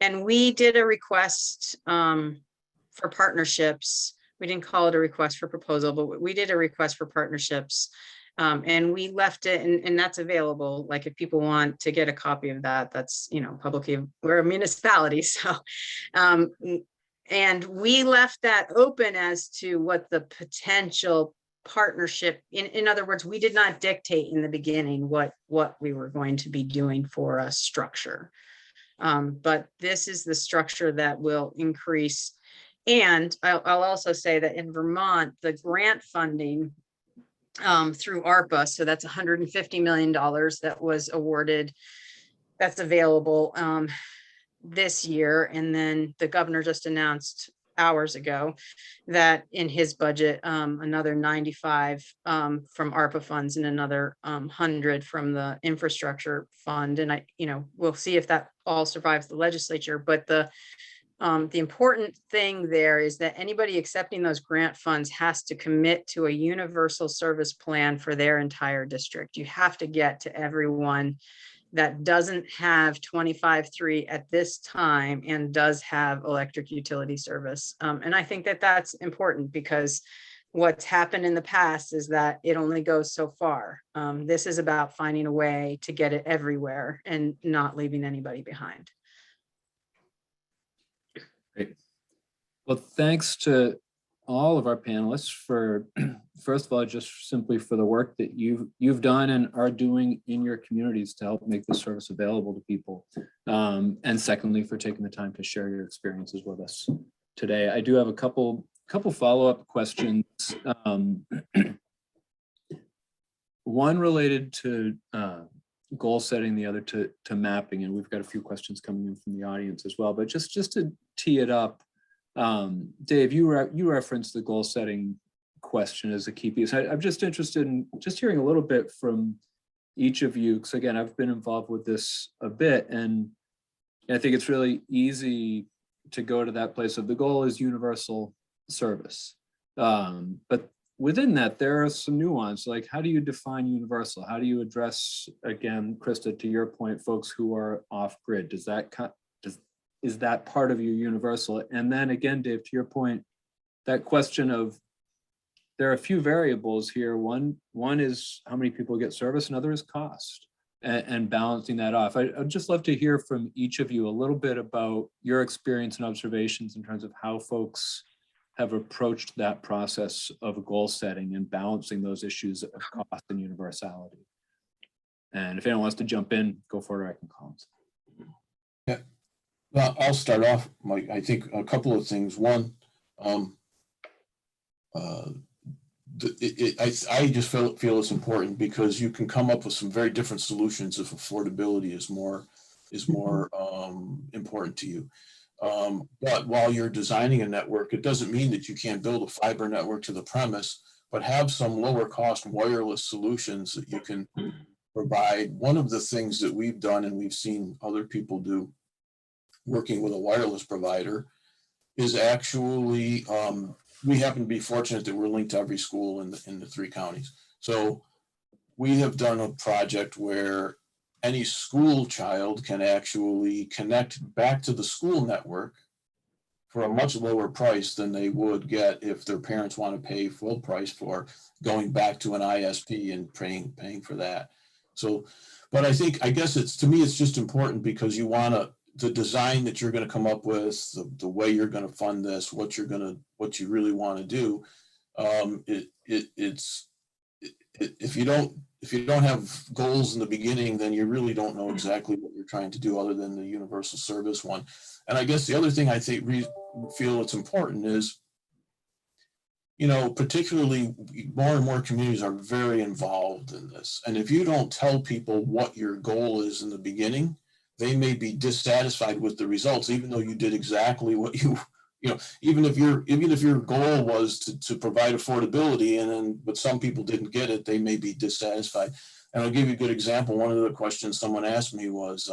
And we did a request for partnerships. We didn't call it a request for proposal, but we did a request for partnerships. And we left it, and that's available. Like, if people want to get a copy of that, that's, publicly, we're a municipality. So, and we left that open as to what the potential partnership, in other words, we did not dictate in the beginning what we were going to be doing for a structure. But this is the structure that will increase. And I'll also say that in Vermont, the grant funding through ARPA, so that's $150 million that was awarded, that's available this year. And then the governor just announced hours ago that in his budget, another 95 from ARPA funds and another 100 from the infrastructure fund. And we'll see if that all survives the legislature. But the important thing there is that anybody accepting those grant funds has to commit to a universal service plan for their entire district. You have to get to everyone that doesn't have 25.3 at this time and does have electric utility service. And I think that that's important, because what's happened in the past is that it only goes so far. This is about finding a way to get it everywhere and not leaving anybody behind. Great. Well, thanks to all of our panelists for, first of all, just simply for the work that you've done and are doing in your communities to help make the service available to people. And secondly, for taking the time to share your experiences with us today. I do have a couple follow-up questions. One related to goal setting, the other to mapping, and we've got a few questions coming in from the audience as well. But just to tee it up, Dave, you referenced the goal setting question as a key piece. I'm just interested in just hearing a little bit from each of you, because again, I've been involved with this a bit, and I think it's really easy to go to that place of the goal is universal service. But within that, there are some nuance, like how do you define universal? How do you address, again, Christa, to your point, folks who are off grid? Is that part of your universal? And then again, Dave, to your point, that question of there are a few variables here. One is how many people get service, another is cost, and balancing that off. I'd just love to hear from each of you a little bit about your experience and observations in terms of how folks have approached that process of goal setting and balancing those issues of cost and universality. And if anyone wants to jump in, go for it, or I can call them. Yeah. Well, I'll start off, Mike. I think a couple of things. One, I just feel it's important because you can come up with some very different solutions if affordability is more important to you. But while you're designing a network, it doesn't mean that you can't build a fiber network to the premise, but have some lower cost wireless solutions that you can provide, one of the things that we've done and we've seen other people do working with a wireless provider is actually, we happen to be fortunate that we're linked to every school in the 3 counties. So we have done a project where any school child can actually connect back to the school network for a much lower price than they would get if their parents want to pay full price for going back to an ISP and paying for that. So, but I guess to me, it's just important because you want to, the design that you're going to come up with, the way you're going to fund this, what you really want to do. If you don't have goals in the beginning, then you really don't know exactly what you're trying to do other than the universal service one. And I guess the other thing I think feel it's important is, particularly more and more communities are very involved in this. And if you don't tell people what your goal is in the beginning, they may be dissatisfied with the results, even though you did exactly what even if your goal was to provide affordability but some people didn't get it, they may be dissatisfied. And I'll give you a good example. One of the questions someone asked me was,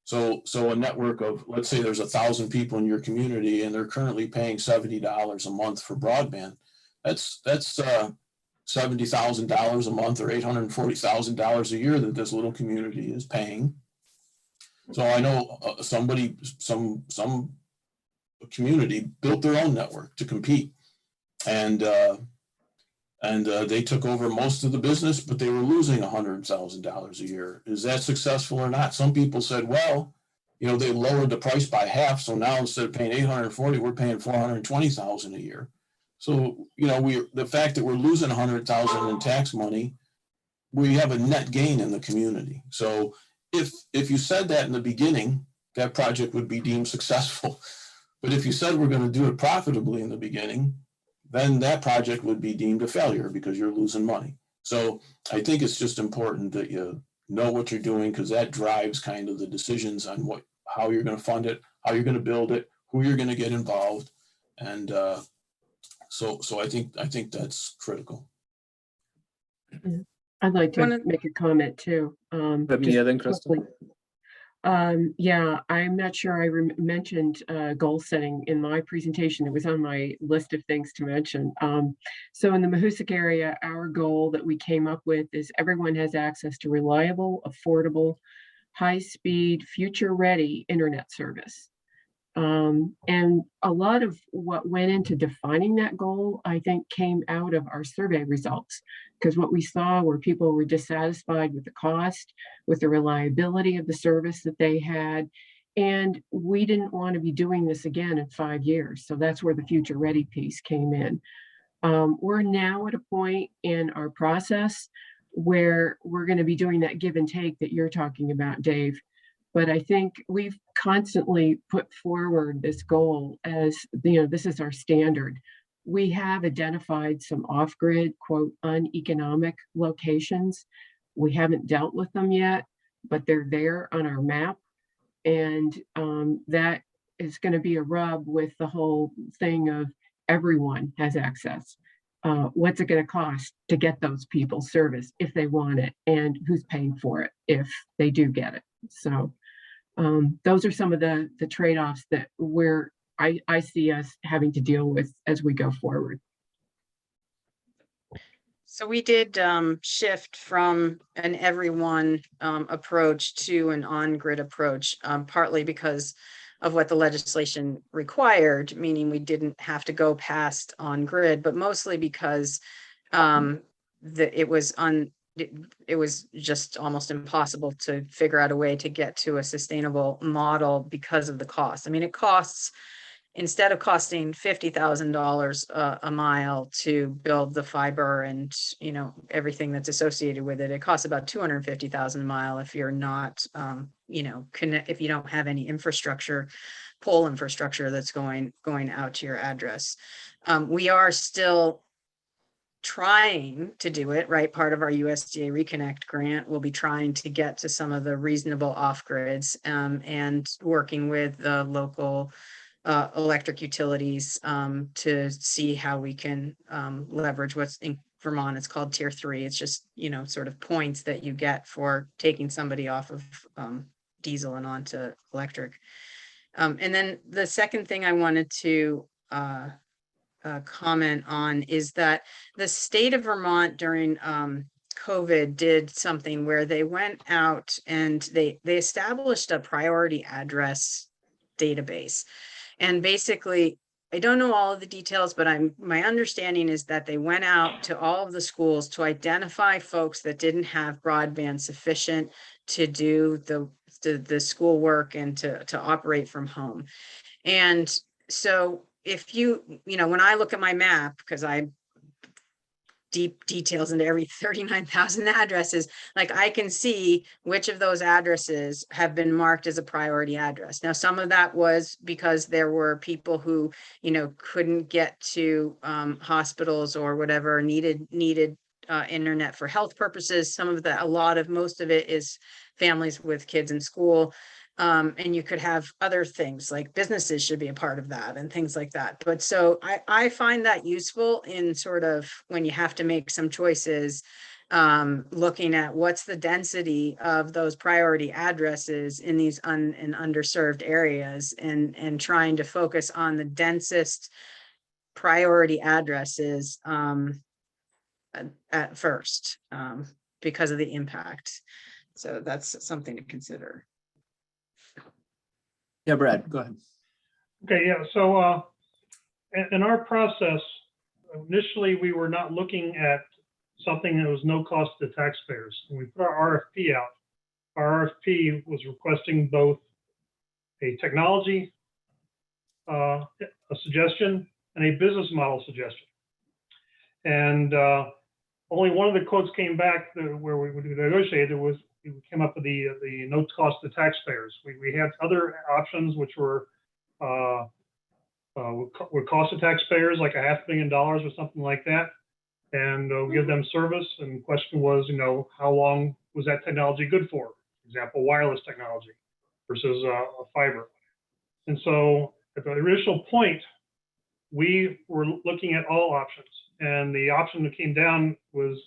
so a network of, let's say there's 1,000 people in your community and they're currently paying $70 a month for broadband. That's $70,000 a month or $840,000 a year that this little community is paying. So I know some community built their own network to compete, and they took over most of the business, but they were losing $100,000 a year. Is that successful or not? Some people said, well, they lowered the price by half, so now instead of paying $840,000, we're paying $420,000 a year. So the fact that we're losing $100,000 in tax money, we have a net gain in the community. So if you said that in the beginning, that project would be deemed successful. But if you said we're going to do it profitably in the beginning, then that project would be deemed a failure because you're losing money. So I think it's just important that you know what you're doing, because that drives kind of the decisions on how you're going to fund it, how you're going to build it, who you're going to get involved. And so I think that's critical. I'd like to make a comment too. Christa? Yeah, I'm not sure I mentioned goal setting in my presentation. It was on my list of things to mention. So in the Mahoosic area, our goal that we came up with is everyone has access to reliable, affordable, high-speed, future-ready internet service. And a lot of what went into defining that goal, I think, came out of our survey results, because what we saw were people were dissatisfied with the cost, with the reliability of the service that they had, and we didn't want to be doing this again in 5 years. So that's where the future ready piece came in. We're now at a point in our process where we're going to be doing that give and take that you're talking about, Dave. But I think we've constantly put forward this goal as, this is our standard. We have identified some off-grid, quote, uneconomic locations. We haven't dealt with them yet, but they're there on our map. And that is going to be a rub with the whole thing of everyone has access. What's it going to cost to get those people service if they want it, and who's paying for it if they do get it? So those are some of the trade-offs that I see us having to deal with as we go forward. So we did shift from an everyone approach to an on-grid approach, partly because of what the legislation required, meaning we didn't have to go past on-grid, but mostly because it was just almost impossible to figure out a way to get to a sustainable model because of the cost. I mean, it costs, instead of costing $50,000 a mile to build the fiber and everything that's associated with it, it costs about $250,000 a mile if you're not if you don't have any infrastructure, pole infrastructure that's going out to your address. We are still trying to do it, right? Part of our USDA Reconnect grant will be trying to get to some of the reasonable off-grids and working with the local electric utilities to see how we can leverage what's Vermont, it's called tier 3. It's just, sort of points that you get for taking somebody off of diesel and onto electric. And then the second thing I wanted to comment on is that the state of Vermont during COVID did something where they went out and they established a priority address database. And basically, I don't know all of the details, but my understanding is that they went out to all of the schools to identify folks that didn't have broadband sufficient to do the school work and to operate from home. And so if when I look at my map, because I deep details into every 39,000 addresses, like I can see which of those addresses have been marked as a priority address. Now, some of that was because there were people who, couldn't get to hospitals or whatever, needed internet for health purposes. Most of it is families with kids in school. And you could have other things like businesses should be a part of that and things like that. But so I find that useful in sort of when you have to make some choices, looking at what's the density of those priority addresses in these underserved areas and trying to focus on the densest priority addresses at first because of the impact. So that's something to consider. Yeah, Brad, go ahead. Okay, yeah, so in our process, initially, we were not looking at something that was no cost to taxpayers. When we put our RFP out, our RFP was requesting both a technology a suggestion and a business model suggestion. And only one of the quotes came back where we negotiated was, we came up with the no cost to taxpayers. We had other options which were would cost the taxpayers like $500 million or something like that, and give them service. And the question was, how long was that technology good for? For example, wireless technology versus fiber. And so at the initial point, we were looking at all options, and the option that came down was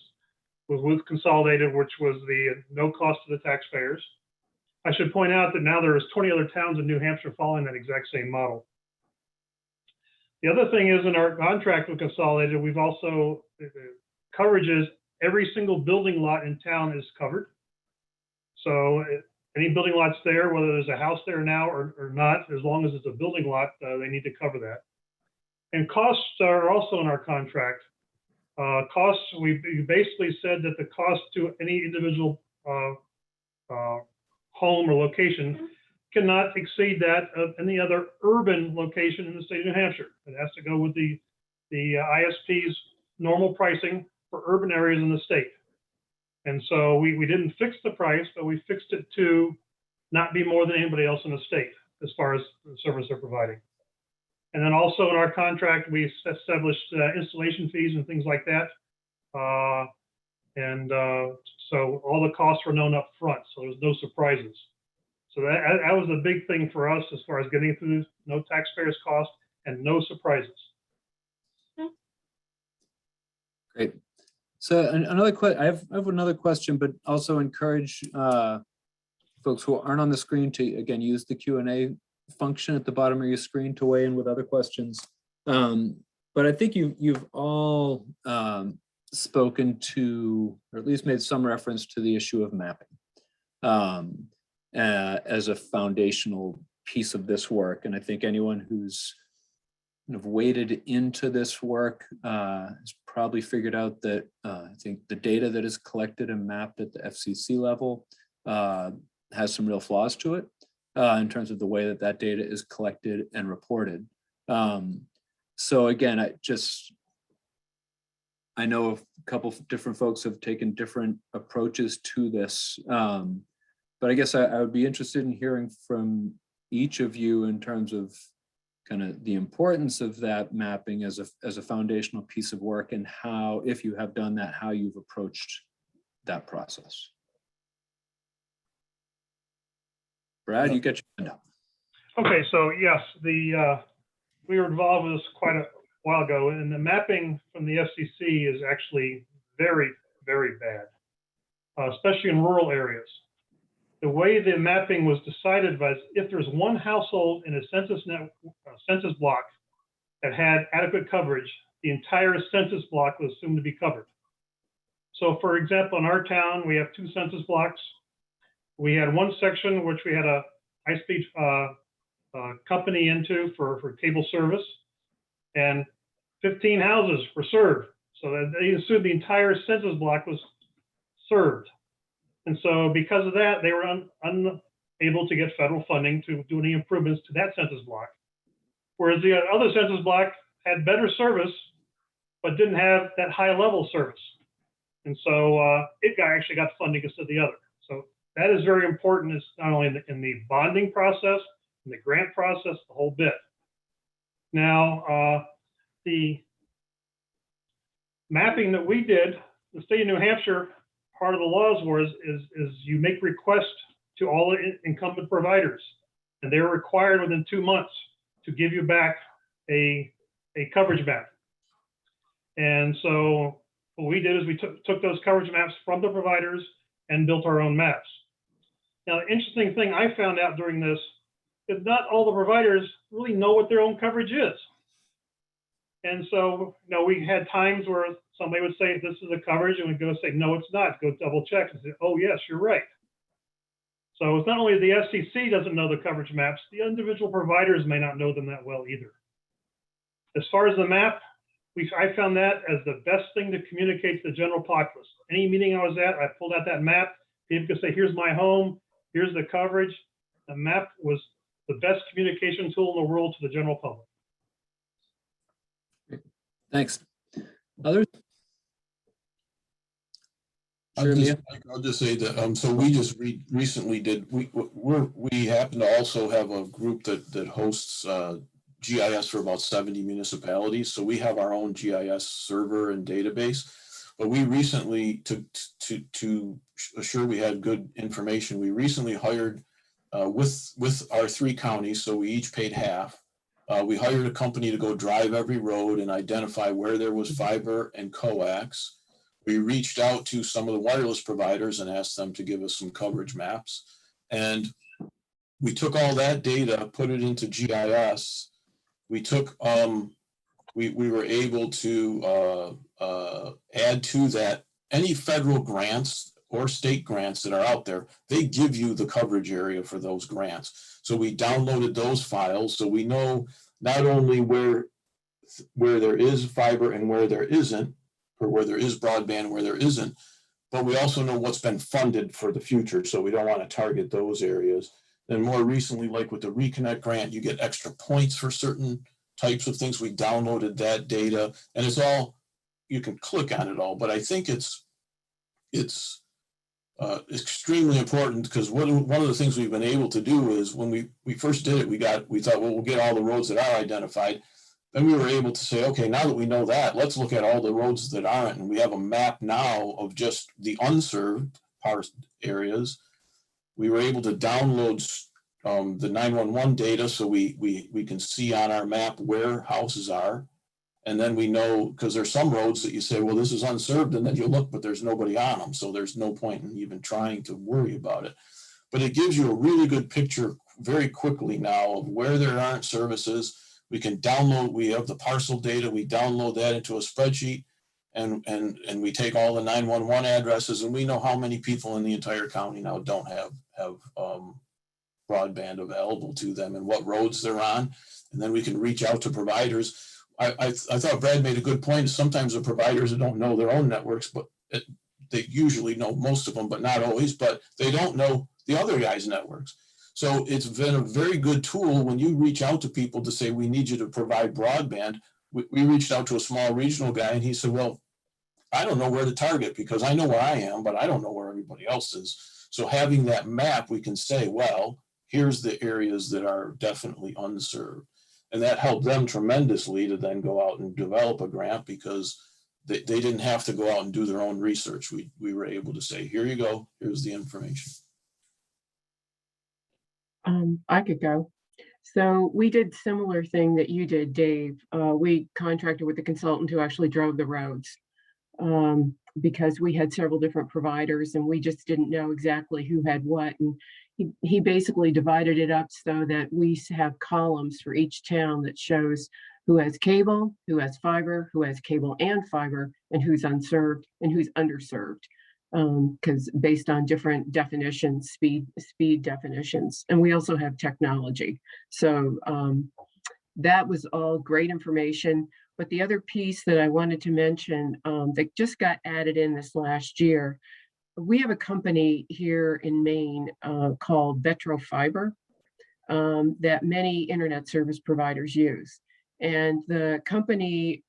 with Consolidated, which was the no cost to the taxpayers. I should point out that now there's 20 other towns in New Hampshire following that exact same model. The other thing is, in our contract with Consolidated, we've also, coverage is every single building lot in town is covered. So any building lots there, whether there's a house there now or not, as long as it's a building lot, they need to cover that. And costs are also in our contract. Costs, we basically said that the cost to any individual home or location cannot exceed that of any other urban location in the state of New Hampshire. It has to go with the ISP's normal pricing for urban areas in the state. And so we didn't fix the price, but we fixed it to not be more than anybody else in the state as far as the service they're providing. And then also in our contract, we established installation fees and things like that. So all the costs were known up front, so there's no surprises. So that was a big thing for us as far as getting through no taxpayers cost and no surprises. Great. So another question, I have another question, but also encourage folks who aren't on the screen to, again, use the Q&A function at the bottom of your screen to weigh in with other questions. But I think you've all spoken to, or at least made some reference to, the issue of mapping as a foundational piece of this work. And I think anyone who's kind of waded into this work has probably figured out that I think the data that is collected and mapped at the FCC level has some real flaws to it in terms of the way that data is collected and reported. So again, I know a couple of different folks have taken different approaches to this, but I guess I would be interested in hearing from each of you in terms of kind of the importance of that mapping as a foundational piece of work, and how, if you have done that, how you've approached that process. Brad, you get your hand up. Okay, so yes, we were involved with this quite a while ago, and the mapping from the FCC is actually very, very bad, especially in rural areas. The way the mapping was decided was if there's one household in a census block that had adequate coverage, the entire census block was assumed to be covered. So for example, in our town, we have 2 census blocks. We had one section which we had a high-speed company into for cable service, and 15 houses were served. So that they assumed the entire census block was served. And so because of that, they were unable to get federal funding to do any improvements to that census block. Whereas the other census block had better service, but didn't have that high level service. And so it actually got funding instead of the other. So that is very important. It's not only in the bonding process, in the grant process, the whole bit. Now, the mapping that we did, the state of New Hampshire, part of the laws is you make requests to all the incumbent providers, and they're required within 2 months to give you back a coverage map. And so what we did is we took those coverage maps from the providers and built our own maps. Now, the interesting thing I found out during this is not all the providers really know what their own coverage is. And so, you know, we had times where somebody would say, this is a coverage, and we'd go say, no, it's not. Go double check and say, oh, yes, you're right. So it's not only the FCC doesn't know the coverage maps, the individual providers may not know them that well either. As far as the map, I found that as the best thing to communicate to the general populace. Any meeting I was at, I pulled out that map. People could say, here's my home, here's the coverage. The map was the best communication tool in the world to the general public. Thanks. Others? Sure, Mia. I'll just say that, so we just recently did, we happen to also have a group that hosts GIS for about 70 municipalities. So we have our own GIS server and database, but we recently, to assure we had good information, we recently hired with our 3 counties, so we each paid half. We hired a company to go drive every road and identify where there was fiber and coax. We reached out to some of the wireless providers and asked them to give us some coverage maps. And we took all that data, put it into GIS. We took, we were able to add to that any federal grants or state grants that are out there. They give you the coverage area for those grants. So we downloaded those files, so we know not only where there is fiber and where there isn't, or where there is broadband, where there isn't, but we also know what's been funded for the future. So we don't want to target those areas. Then more recently, like with the Reconnect grant, you get extra points for certain types of things. We downloaded that data, and it's all, you can click on it all, but I think it's extremely important, because one of the things we've been able to do is when we first did it, we thought, well, we'll get all the roads that are identified. Then we were able to say, okay, now that we know that, let's look at all the roads that aren't. And we have a map now of just the unserved parts areas. We were able to download the 911 data, so we can see on our map where houses are. And then we know, because there's some roads that you say, well, this is unserved, and then you look, but there's nobody on them. So there's no point in even trying to worry about it. But it gives you a really good picture very quickly now of where there aren't services. We can download, we have the parcel data, we download that into a spreadsheet, and we take all the 911 addresses, and we know how many people in the entire county now don't have broadband available to them and what roads they're on. And then we can reach out to providers. I thought Brad made a good point. Sometimes the providers don't know their own networks, but they usually know most of them, but not always, but they don't know the other guys' networks. So it's been a very good tool when you reach out to people to say, we need you to provide broadband. We reached out to a small regional guy, and he said, well, I don't know where to target, because I know where I am, but I don't know where everybody else is. So having that map, we can say, well, here's the areas that are definitely unserved. And that helped them tremendously to then go out and develop a grant, because they didn't have to go out and do their own research. We were able to say, here you go, here's the information. I could go. So we did similar thing that you did, Dave. We contracted with the consultant who actually drove the roads. Because we had several different providers and we just didn't know exactly who had what. And he basically divided it up so that we have columns for each town that shows who has cable, who has fiber, who has cable and fiber, and who's unserved and who's underserved. Because based on different definitions, speed definitions. And we also have technology. So that was all great information. But the other piece that I wanted to mention that just got added in this last year, we have a company here in Maine called Vetro Fiber that many internet service providers use. And the company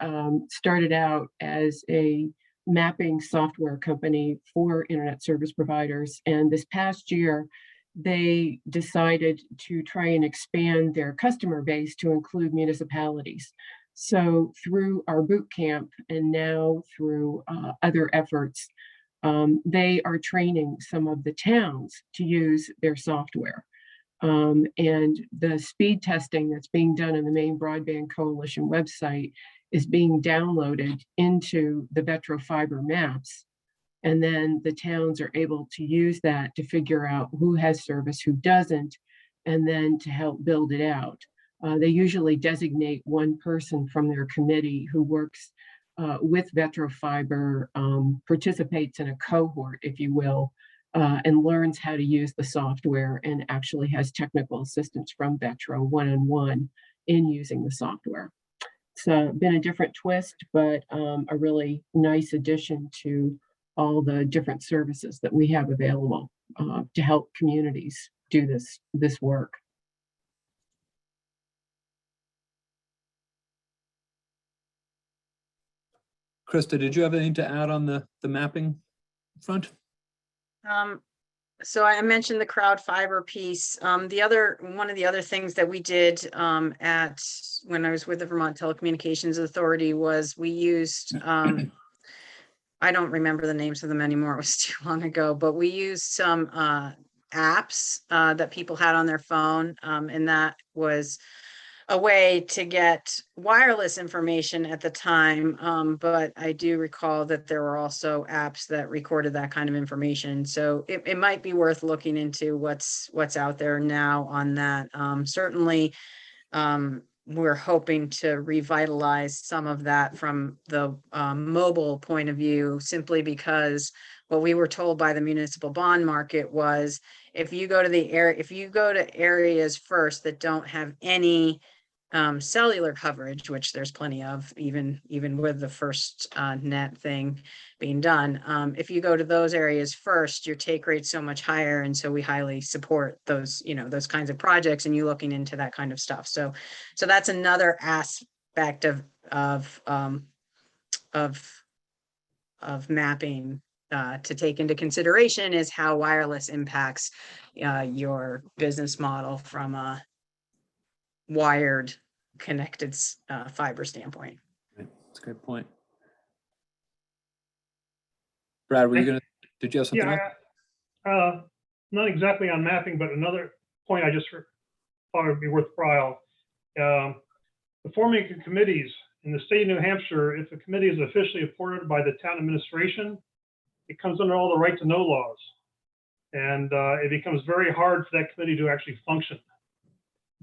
started out as a mapping software company for internet service providers. And this past year, they decided to try and expand their customer base to include municipalities. So through our boot camp and now through other efforts, they are training some of the towns to use their software. And the speed testing that's being done in the Maine Broadband Coalition website is being downloaded into the Vetro Fiber maps. And then the towns are able to use that to figure out who has service, who doesn't, and then to help build it out. They usually designate one person from their committee who works with Vetro Fiber, participates in a cohort, if you will, and learns how to use the software and actually has technical assistance from Vetro one-on-one in using the software. It's been a different twist, but a really nice addition to all the different services that we have available to help communities do this work. Christa, did you have anything to add on the mapping front? So I mentioned the crowd fiber piece. One of the other things that we did when I was with the Vermont Telecommunications Authority was we used, I don't remember the names of them anymore, it was too long ago, but we used some apps that people had on their phone, and that was a way to get wireless information at the time. But I do recall that there were also apps that recorded that kind of information. So it might be worth looking into what's out there now on that. Certainly, we're hoping to revitalize some of that from the mobile point of view, simply because what we were told by the municipal bond market was if you go to areas first that don't have any cellular coverage, which there's plenty of, even with the first net thing being done. If you go to those areas first, your take rate's so much higher, and so we highly support those, those kinds of projects, and you looking into that kind of stuff. So that's another aspect of mapping to take into consideration, is how wireless impacts your business model from a wired connected fiber standpoint. Right. That's a great point. Brad, did you have something else? Not exactly on mapping, but another point I just thought it would be worthwhile. The forming of committees in the state of New Hampshire, if a committee is officially appointed by the town administration, it comes under all the right to know laws. And it becomes very hard for that committee to actually function.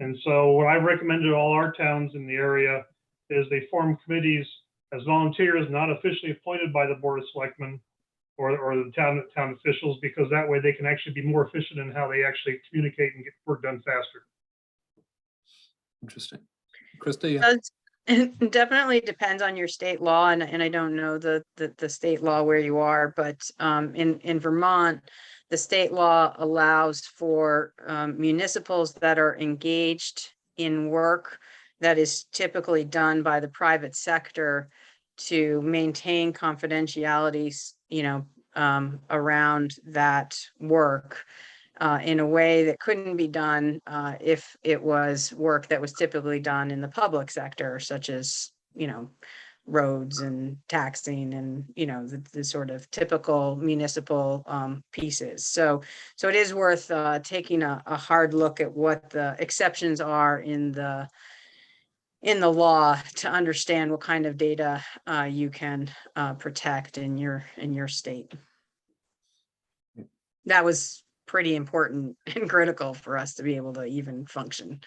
And so what I recommended to all our towns in the area is they form committees as volunteers, not officially appointed by the Board of Selectmen or the town officials, because that way they can actually be more efficient in how they actually communicate and get work done faster. Interesting. Christa, yeah. It definitely depends on your state law, and I don't know the state law where you are, but in Vermont, the state law allows for municipals that are engaged in work that is typically done by the private sector to maintain confidentiality, around that work in a way that couldn't be done if it was work that was typically done in the public sector, such as, roads and taxing and, the sort of typical municipal pieces. So it is worth taking a hard look at what the exceptions are in the law to understand what kind of data you can protect in your state. That was pretty important and critical for us to be able to even function.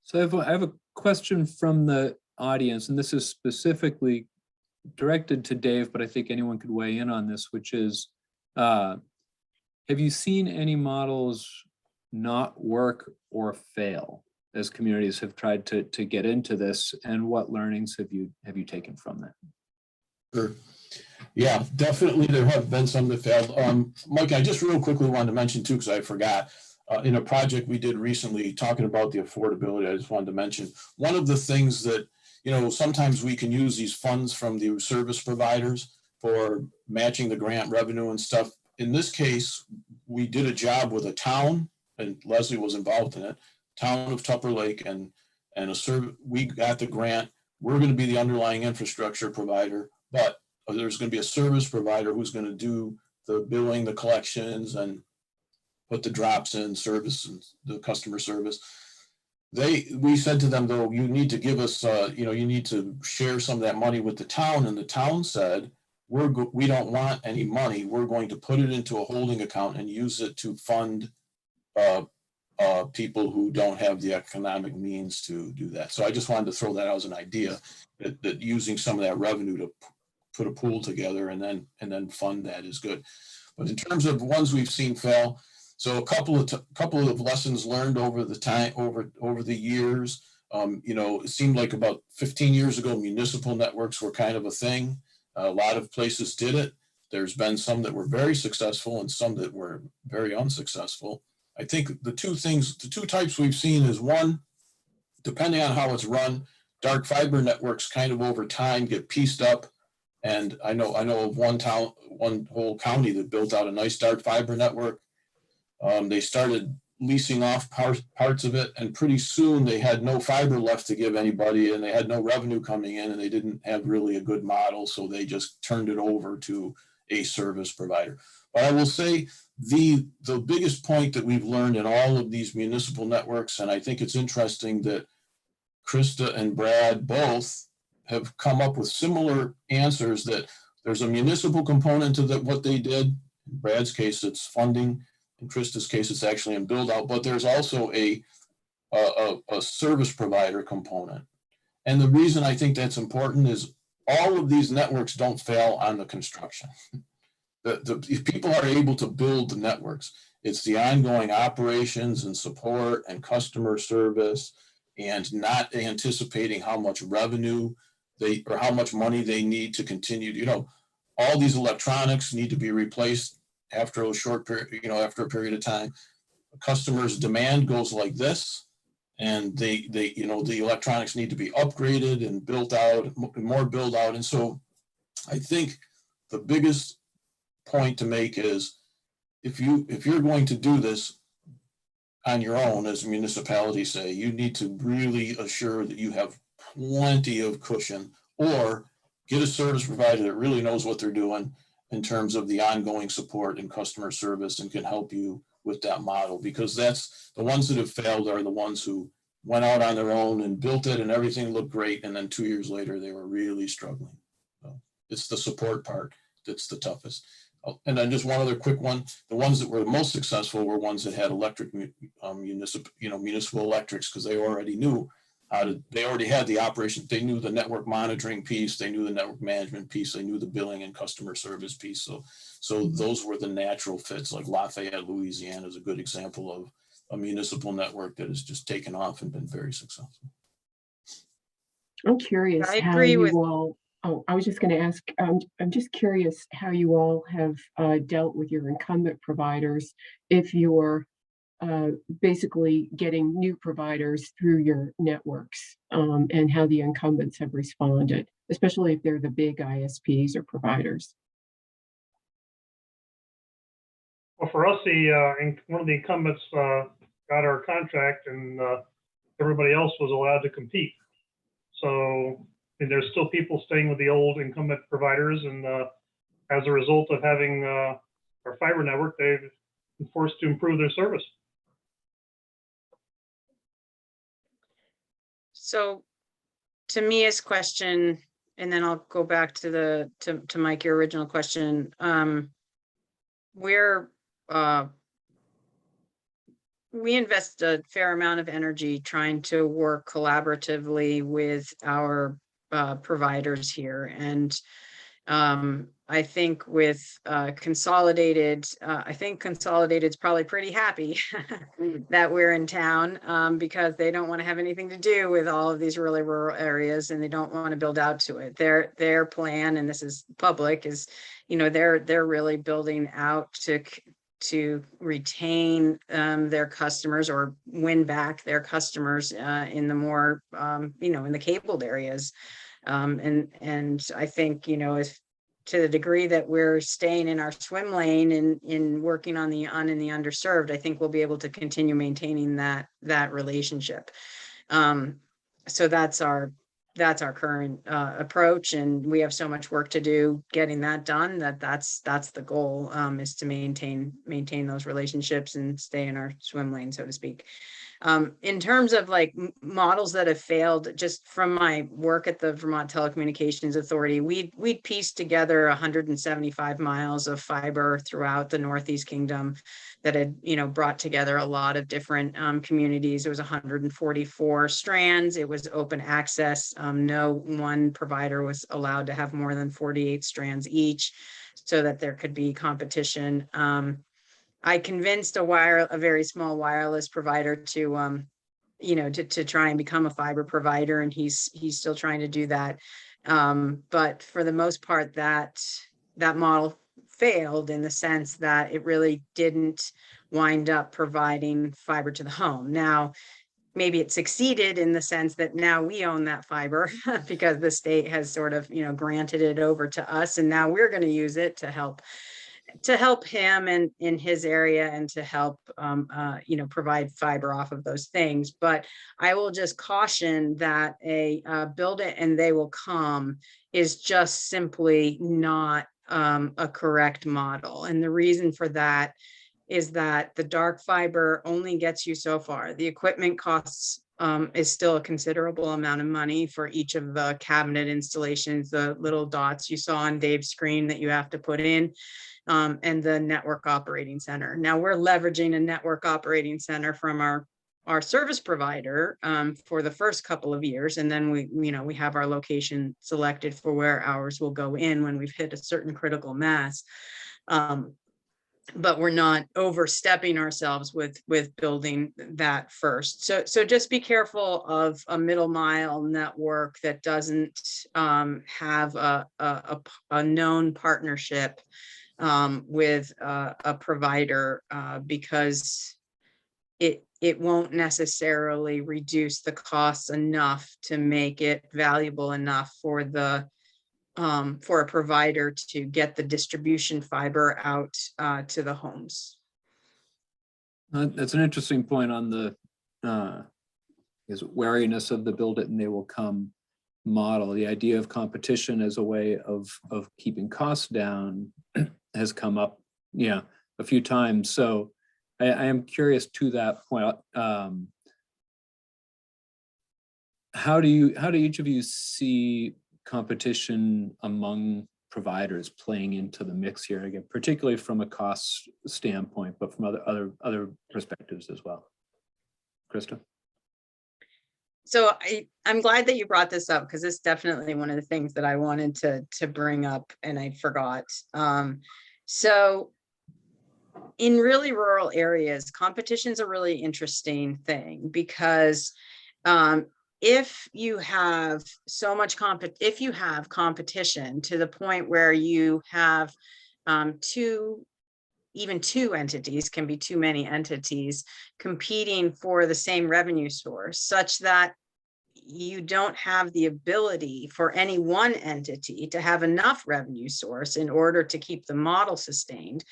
So I have a question from the audience, and this is specifically directed to Dave, but I think anyone could weigh in on this, which is, have you seen any models not work or fail as communities have tried to get into this, and what learnings have you taken from that? Sure. Yeah, definitely there have been some that failed. Mike, I just real quickly wanted to mention too, because I forgot, in a project we did recently talking about the affordability, I just wanted to mention, one of the things that, sometimes we can use these funds from the service providers for matching the grant revenue and stuff. In this case, we did a job with a town, and Leslie was involved in it, town of Tupper Lake, and we got the grant. We're going to be the underlying infrastructure provider, but there's going to be a service provider who's going to do the billing, the collections, and put the drops in service and the customer service. We said to them, though, you need to give us, you need to share some of that money with the town. And the town said, we don't want any money. We're going to put it into a holding account and use it to fund people who don't have the economic means to do that. So I just wanted to throw that out as an idea that using some of that revenue to put a pool together and then fund that is good. But in terms of ones we've seen fail, so a couple of lessons learned over the years. It seemed like about 15 years ago, municipal networks were kind of a thing. A lot of places did it. There's been some that were very successful and some that were very unsuccessful. I think the two types we've seen is, one, depending on how it's run, dark fiber networks kind of over time get pieced up. And I know of one whole county that built out a nice dark fiber network. They started leasing off parts of it, and pretty soon they had no fiber left to give anybody, and they had no revenue coming in, and they didn't have really a good model, so they just turned it over to a service provider. But I will say the biggest point that we've learned in all of these municipal networks, and I think it's interesting that Christa and Brad both have come up with similar answers, that there's a municipal component to what they did. In Brad's case, it's funding. In Christa's case, it's actually in build out, but there's also a service provider component. And the reason I think that's important is all of these networks don't fail on the construction. If people are able to build the networks, it's the ongoing operations and support and customer service, and not anticipating how much revenue or how much money they need to continue. All these electronics need to be replaced after a short period, after a period of time. A customer's demand goes like this, and the electronics need to be upgraded and built out, more build out. And so I think the biggest point to make is, if you're going to do this on your own, as municipalities say, you need to really assure that you have plenty of cushion, or get a service provider that really knows what they're doing in terms of the ongoing support and customer service, and can help you with that model, because that's the ones that have failed are the ones who went out on their own and built it and everything looked great, and then 2 years later they were really struggling. So it's the support part that's the toughest. And then just one other quick one: the ones that were the most successful were ones that had electric municipal electrics, because they already knew they already had the operation. They knew the network monitoring piece, they knew the network management piece, they knew the billing and customer service piece. So those were the natural fits. Like Lafayette, Louisiana is a good example of a municipal network that has just taken off and been very successful. I'm curious I how agree you with- all, I was just going to ask, I'm just curious how you all have dealt with your incumbent providers, if you're basically getting new providers through your networks, and how the incumbents have responded, especially if they're the big ISPs or providers. Well, for us, one of the incumbents got our contract, and everybody else was allowed to compete. So, and there's still people staying with the old incumbent providers, and as a result of having our fiber network, they've been forced to improve their service. So to Mia's question, and then I'll go back to to Mike, your original question. We invest a fair amount of energy trying to work collaboratively with our providers here. And I think with Consolidated, I think Consolidated's probably pretty happy that we're in town, because they don't want to have anything to do with all of these really rural areas, and they don't want to build out to it. Their plan, and this is public, is, you know, they're really building out to retain their customers or win back their customers in the more, you know, in the cabled areas. And I think, you know, if to the degree that we're staying in our swim lane and in working on the and the underserved, I think we'll be able to continue maintaining that relationship. So that's our current approach, and we have so much work to do getting that done that's the goal, is to maintain those relationships and stay in our swim lane, so to speak. In terms of like models that have failed, just from my work at the Vermont Telecommunications Authority, we'd pieced together 175 miles of fiber throughout the Northeast Kingdom that had, you know, brought together a lot of different communities. It was 144 strands. It was open access. No one provider was allowed to have more than 48 strands each, so that there could be competition. I convinced a very small wireless provider to, you know, to try and become a fiber provider, and he's still trying to do that. But for the most part, that model failed in the sense that it really didn't wind up providing fiber to the home. Now, maybe it succeeded in the sense that now we own that fiber because the state has sort of, you know, granted it over to us, and now we're going to use it to help him in his area and to help, you know, provide fiber off of those things. But I will just caution that a build it and they will come is just simply not a correct model. And the reason for that is that the dark fiber only gets you so far. The equipment costs is still a considerable amount of money for each of the cabinet installations, the little dots you saw on Dave's screen that you have to put in. And the network operating center. Now we're leveraging a network operating center from our service provider for the first couple of years, and then we have our location selected for where ours will go in when we've hit a certain critical mass. But we're not overstepping ourselves with building that first. So just be careful of a middle mile network that doesn't have a known partnership with a provider, because it won't necessarily reduce the costs enough to make it valuable enough for a provider to get the distribution fiber out to the homes. That's an interesting point on the wariness of the build it and they will come model. The idea of competition as a way of keeping costs down has come up, a few times. So I am curious to that point. How do each of you see competition among providers playing into the mix here, again, particularly from a cost standpoint, but from other perspectives as well? Christa? So I'm glad that you brought this up, because it's definitely one of the things that I wanted to bring up and I forgot. So in really rural areas, competition is a really interesting thing, because if you have competition to the point where you have two entities, can be too many entities competing for the same revenue source, such that you don't have the ability for any one entity to have enough revenue source in order to keep the model sustained,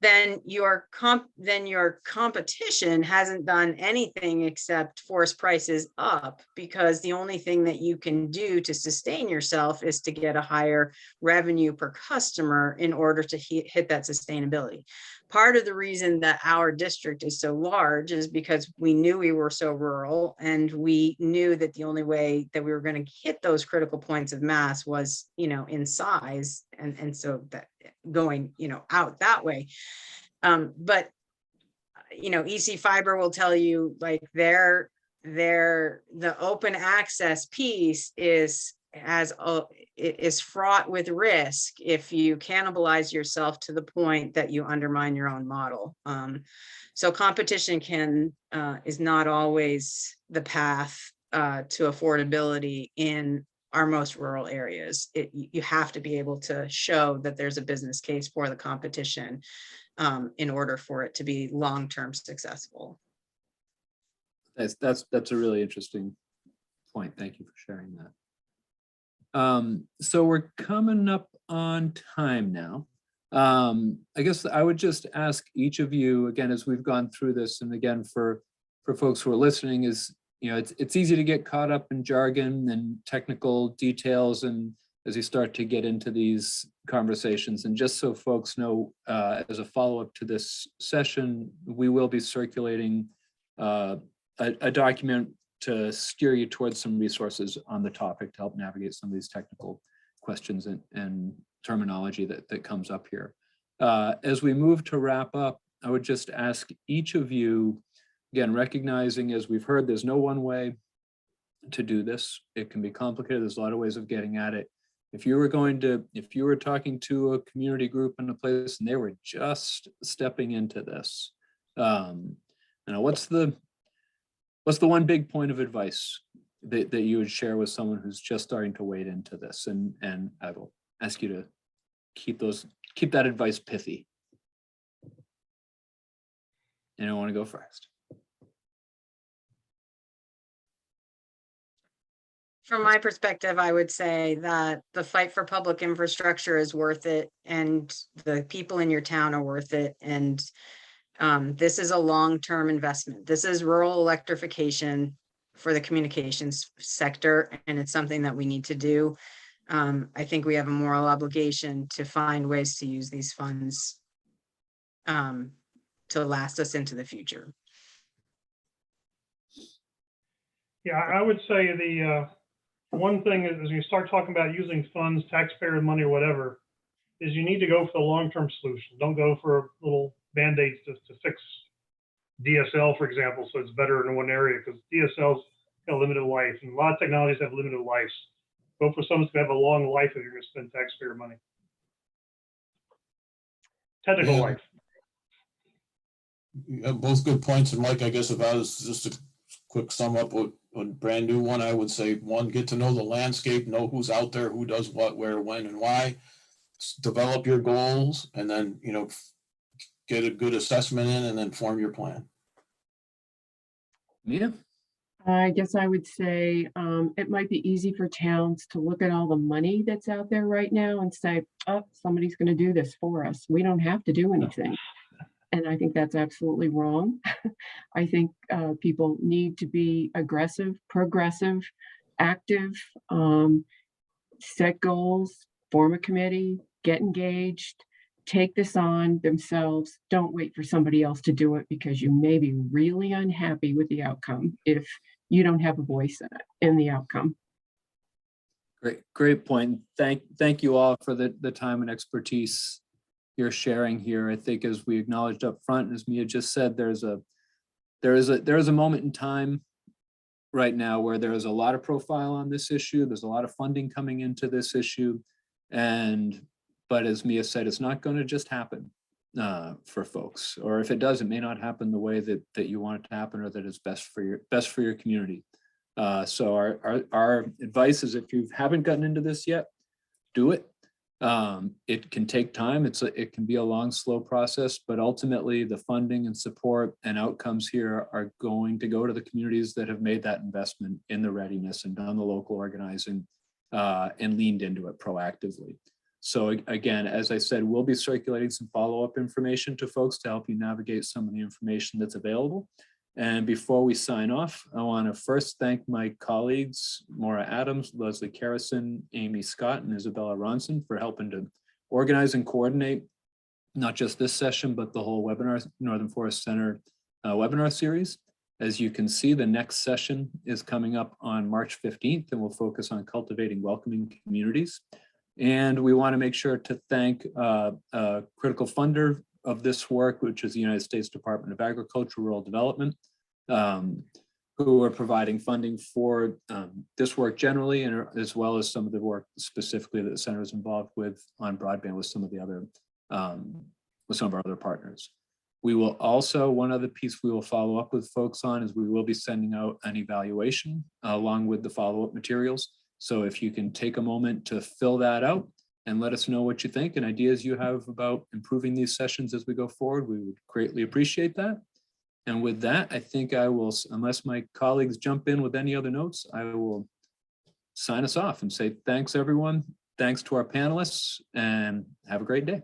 then your competition hasn't done anything except force prices up, because the only thing that you can do to sustain yourself is to get a higher revenue per customer in order to hit that sustainability. Part of the reason that our district is so large is because we knew we were so rural, and we knew that the only way that we were going to hit those critical points of mass was, in size, and so that going, out that way. But EC Fiber will tell you, like, the open access piece is fraught with risk if you cannibalize yourself to the point that you undermine your own model. So competition is not always the path to affordability in our most rural areas. You have to be able to show that there's a business case for the competition in order for it to be long-term successful. That's a really interesting point. Thank you for sharing that. So we're coming up on time now. I guess I would just ask each of you, again, as we've gone through this, and again, for folks who are listening, is, it's easy to get caught up in jargon and technical details, and as you start to get into these conversations. And just so folks know, as a follow-up to this session, we will be circulating a document to steer you towards some resources on the topic to help navigate some of these technical questions and terminology that comes up here. As we move to wrap up, I would just ask each of you, again, recognizing, as we've heard, there's no one way to do this. It can be complicated. There's a lot of ways of getting at it. If you were talking to a community group in a place and they were just stepping into this, what's the one big point of advice that you would share with someone who's just starting to wade into this? And I will ask you to keep that advice pithy. And I want to go first. From my perspective, I would say that the fight for public infrastructure is worth it, and the people in your town are worth it. And this is a long-term investment. This is rural electrification for the communications sector, and it's something that we need to do. I think we have a moral obligation to find ways to use these funds to last us into the future. Yeah, I would say the one thing is, you start talking about using funds, taxpayer money or whatever, is you need to go for the long-term solution. Don't go for little band-aids to fix DSL, for example, so it's better in one area, because DSL's got a limited life, and a lot of technologies have limited lives. Go for something that's gonna have a long life if you're gonna spend taxpayer money. Technical Yeah. life. Yeah, both good points. And Mike, I guess if I was just a quick sum up with a brand new one, I would say, one, get to know the landscape, know who's out there, who does what, where, when, and why. Develop your goals, and then, get a good assessment in, and then form your plan. Yeah. I guess I would say it might be easy for towns to look at all the money that's out there right now and say, oh, somebody's going to do this for us. We don't have to do anything. And I think that's absolutely wrong. I think people need to be aggressive, progressive, active, set goals, form a committee, get engaged, take this on themselves. Don't wait for somebody else to do it, because you may be really unhappy with the outcome if you don't have a voice in the outcome. Great point. Thank you all for the time and expertise you're sharing here. I think, as we acknowledged up front, and as Mia just said, there is a moment in time right now where there is a lot of profile on this issue. There's a lot of funding coming into this issue, but as Mia said, it's not going to just happen for folks, or if it does, it may not happen the way that you want it to happen, or that is best for your community. So our advice is, if you haven't gotten into this yet, do it. It can take time. It can be a long, slow process, but ultimately the funding and support and outcomes here are going to go to the communities that have made that investment in the readiness and done the local organizing and leaned into it proactively. So again, as I said, we'll be circulating some follow-up information to folks to help you navigate some of the information that's available. And before we sign off, I want to first thank my colleagues, Maura Adams, Leslie Carrison, Amy Scott, and Isabella Ronson for helping to organize and coordinate not just this session, but the whole webinar, Northern Forest Center webinar series. As you can see, the next session is coming up on March 15th, and we'll focus on cultivating welcoming communities. And we want to make sure to thank a critical funder of this work, which is the United States Department of Agriculture, Rural Development, who are providing funding for this work generally, and as well as some of the work specifically that the center is involved with on broadband with some of the other, with some of our other partners. We will also, one other piece we will follow up with folks on is we will be sending out an evaluation along with the follow-up materials. So if you can take a moment to fill that out and let us know what you think and ideas you have about improving these sessions as we go forward, we would greatly appreciate that. And with that, I think I will, unless my colleagues jump in with any other notes, I will sign us off and say thanks everyone. Thanks to our panelists and have a great day.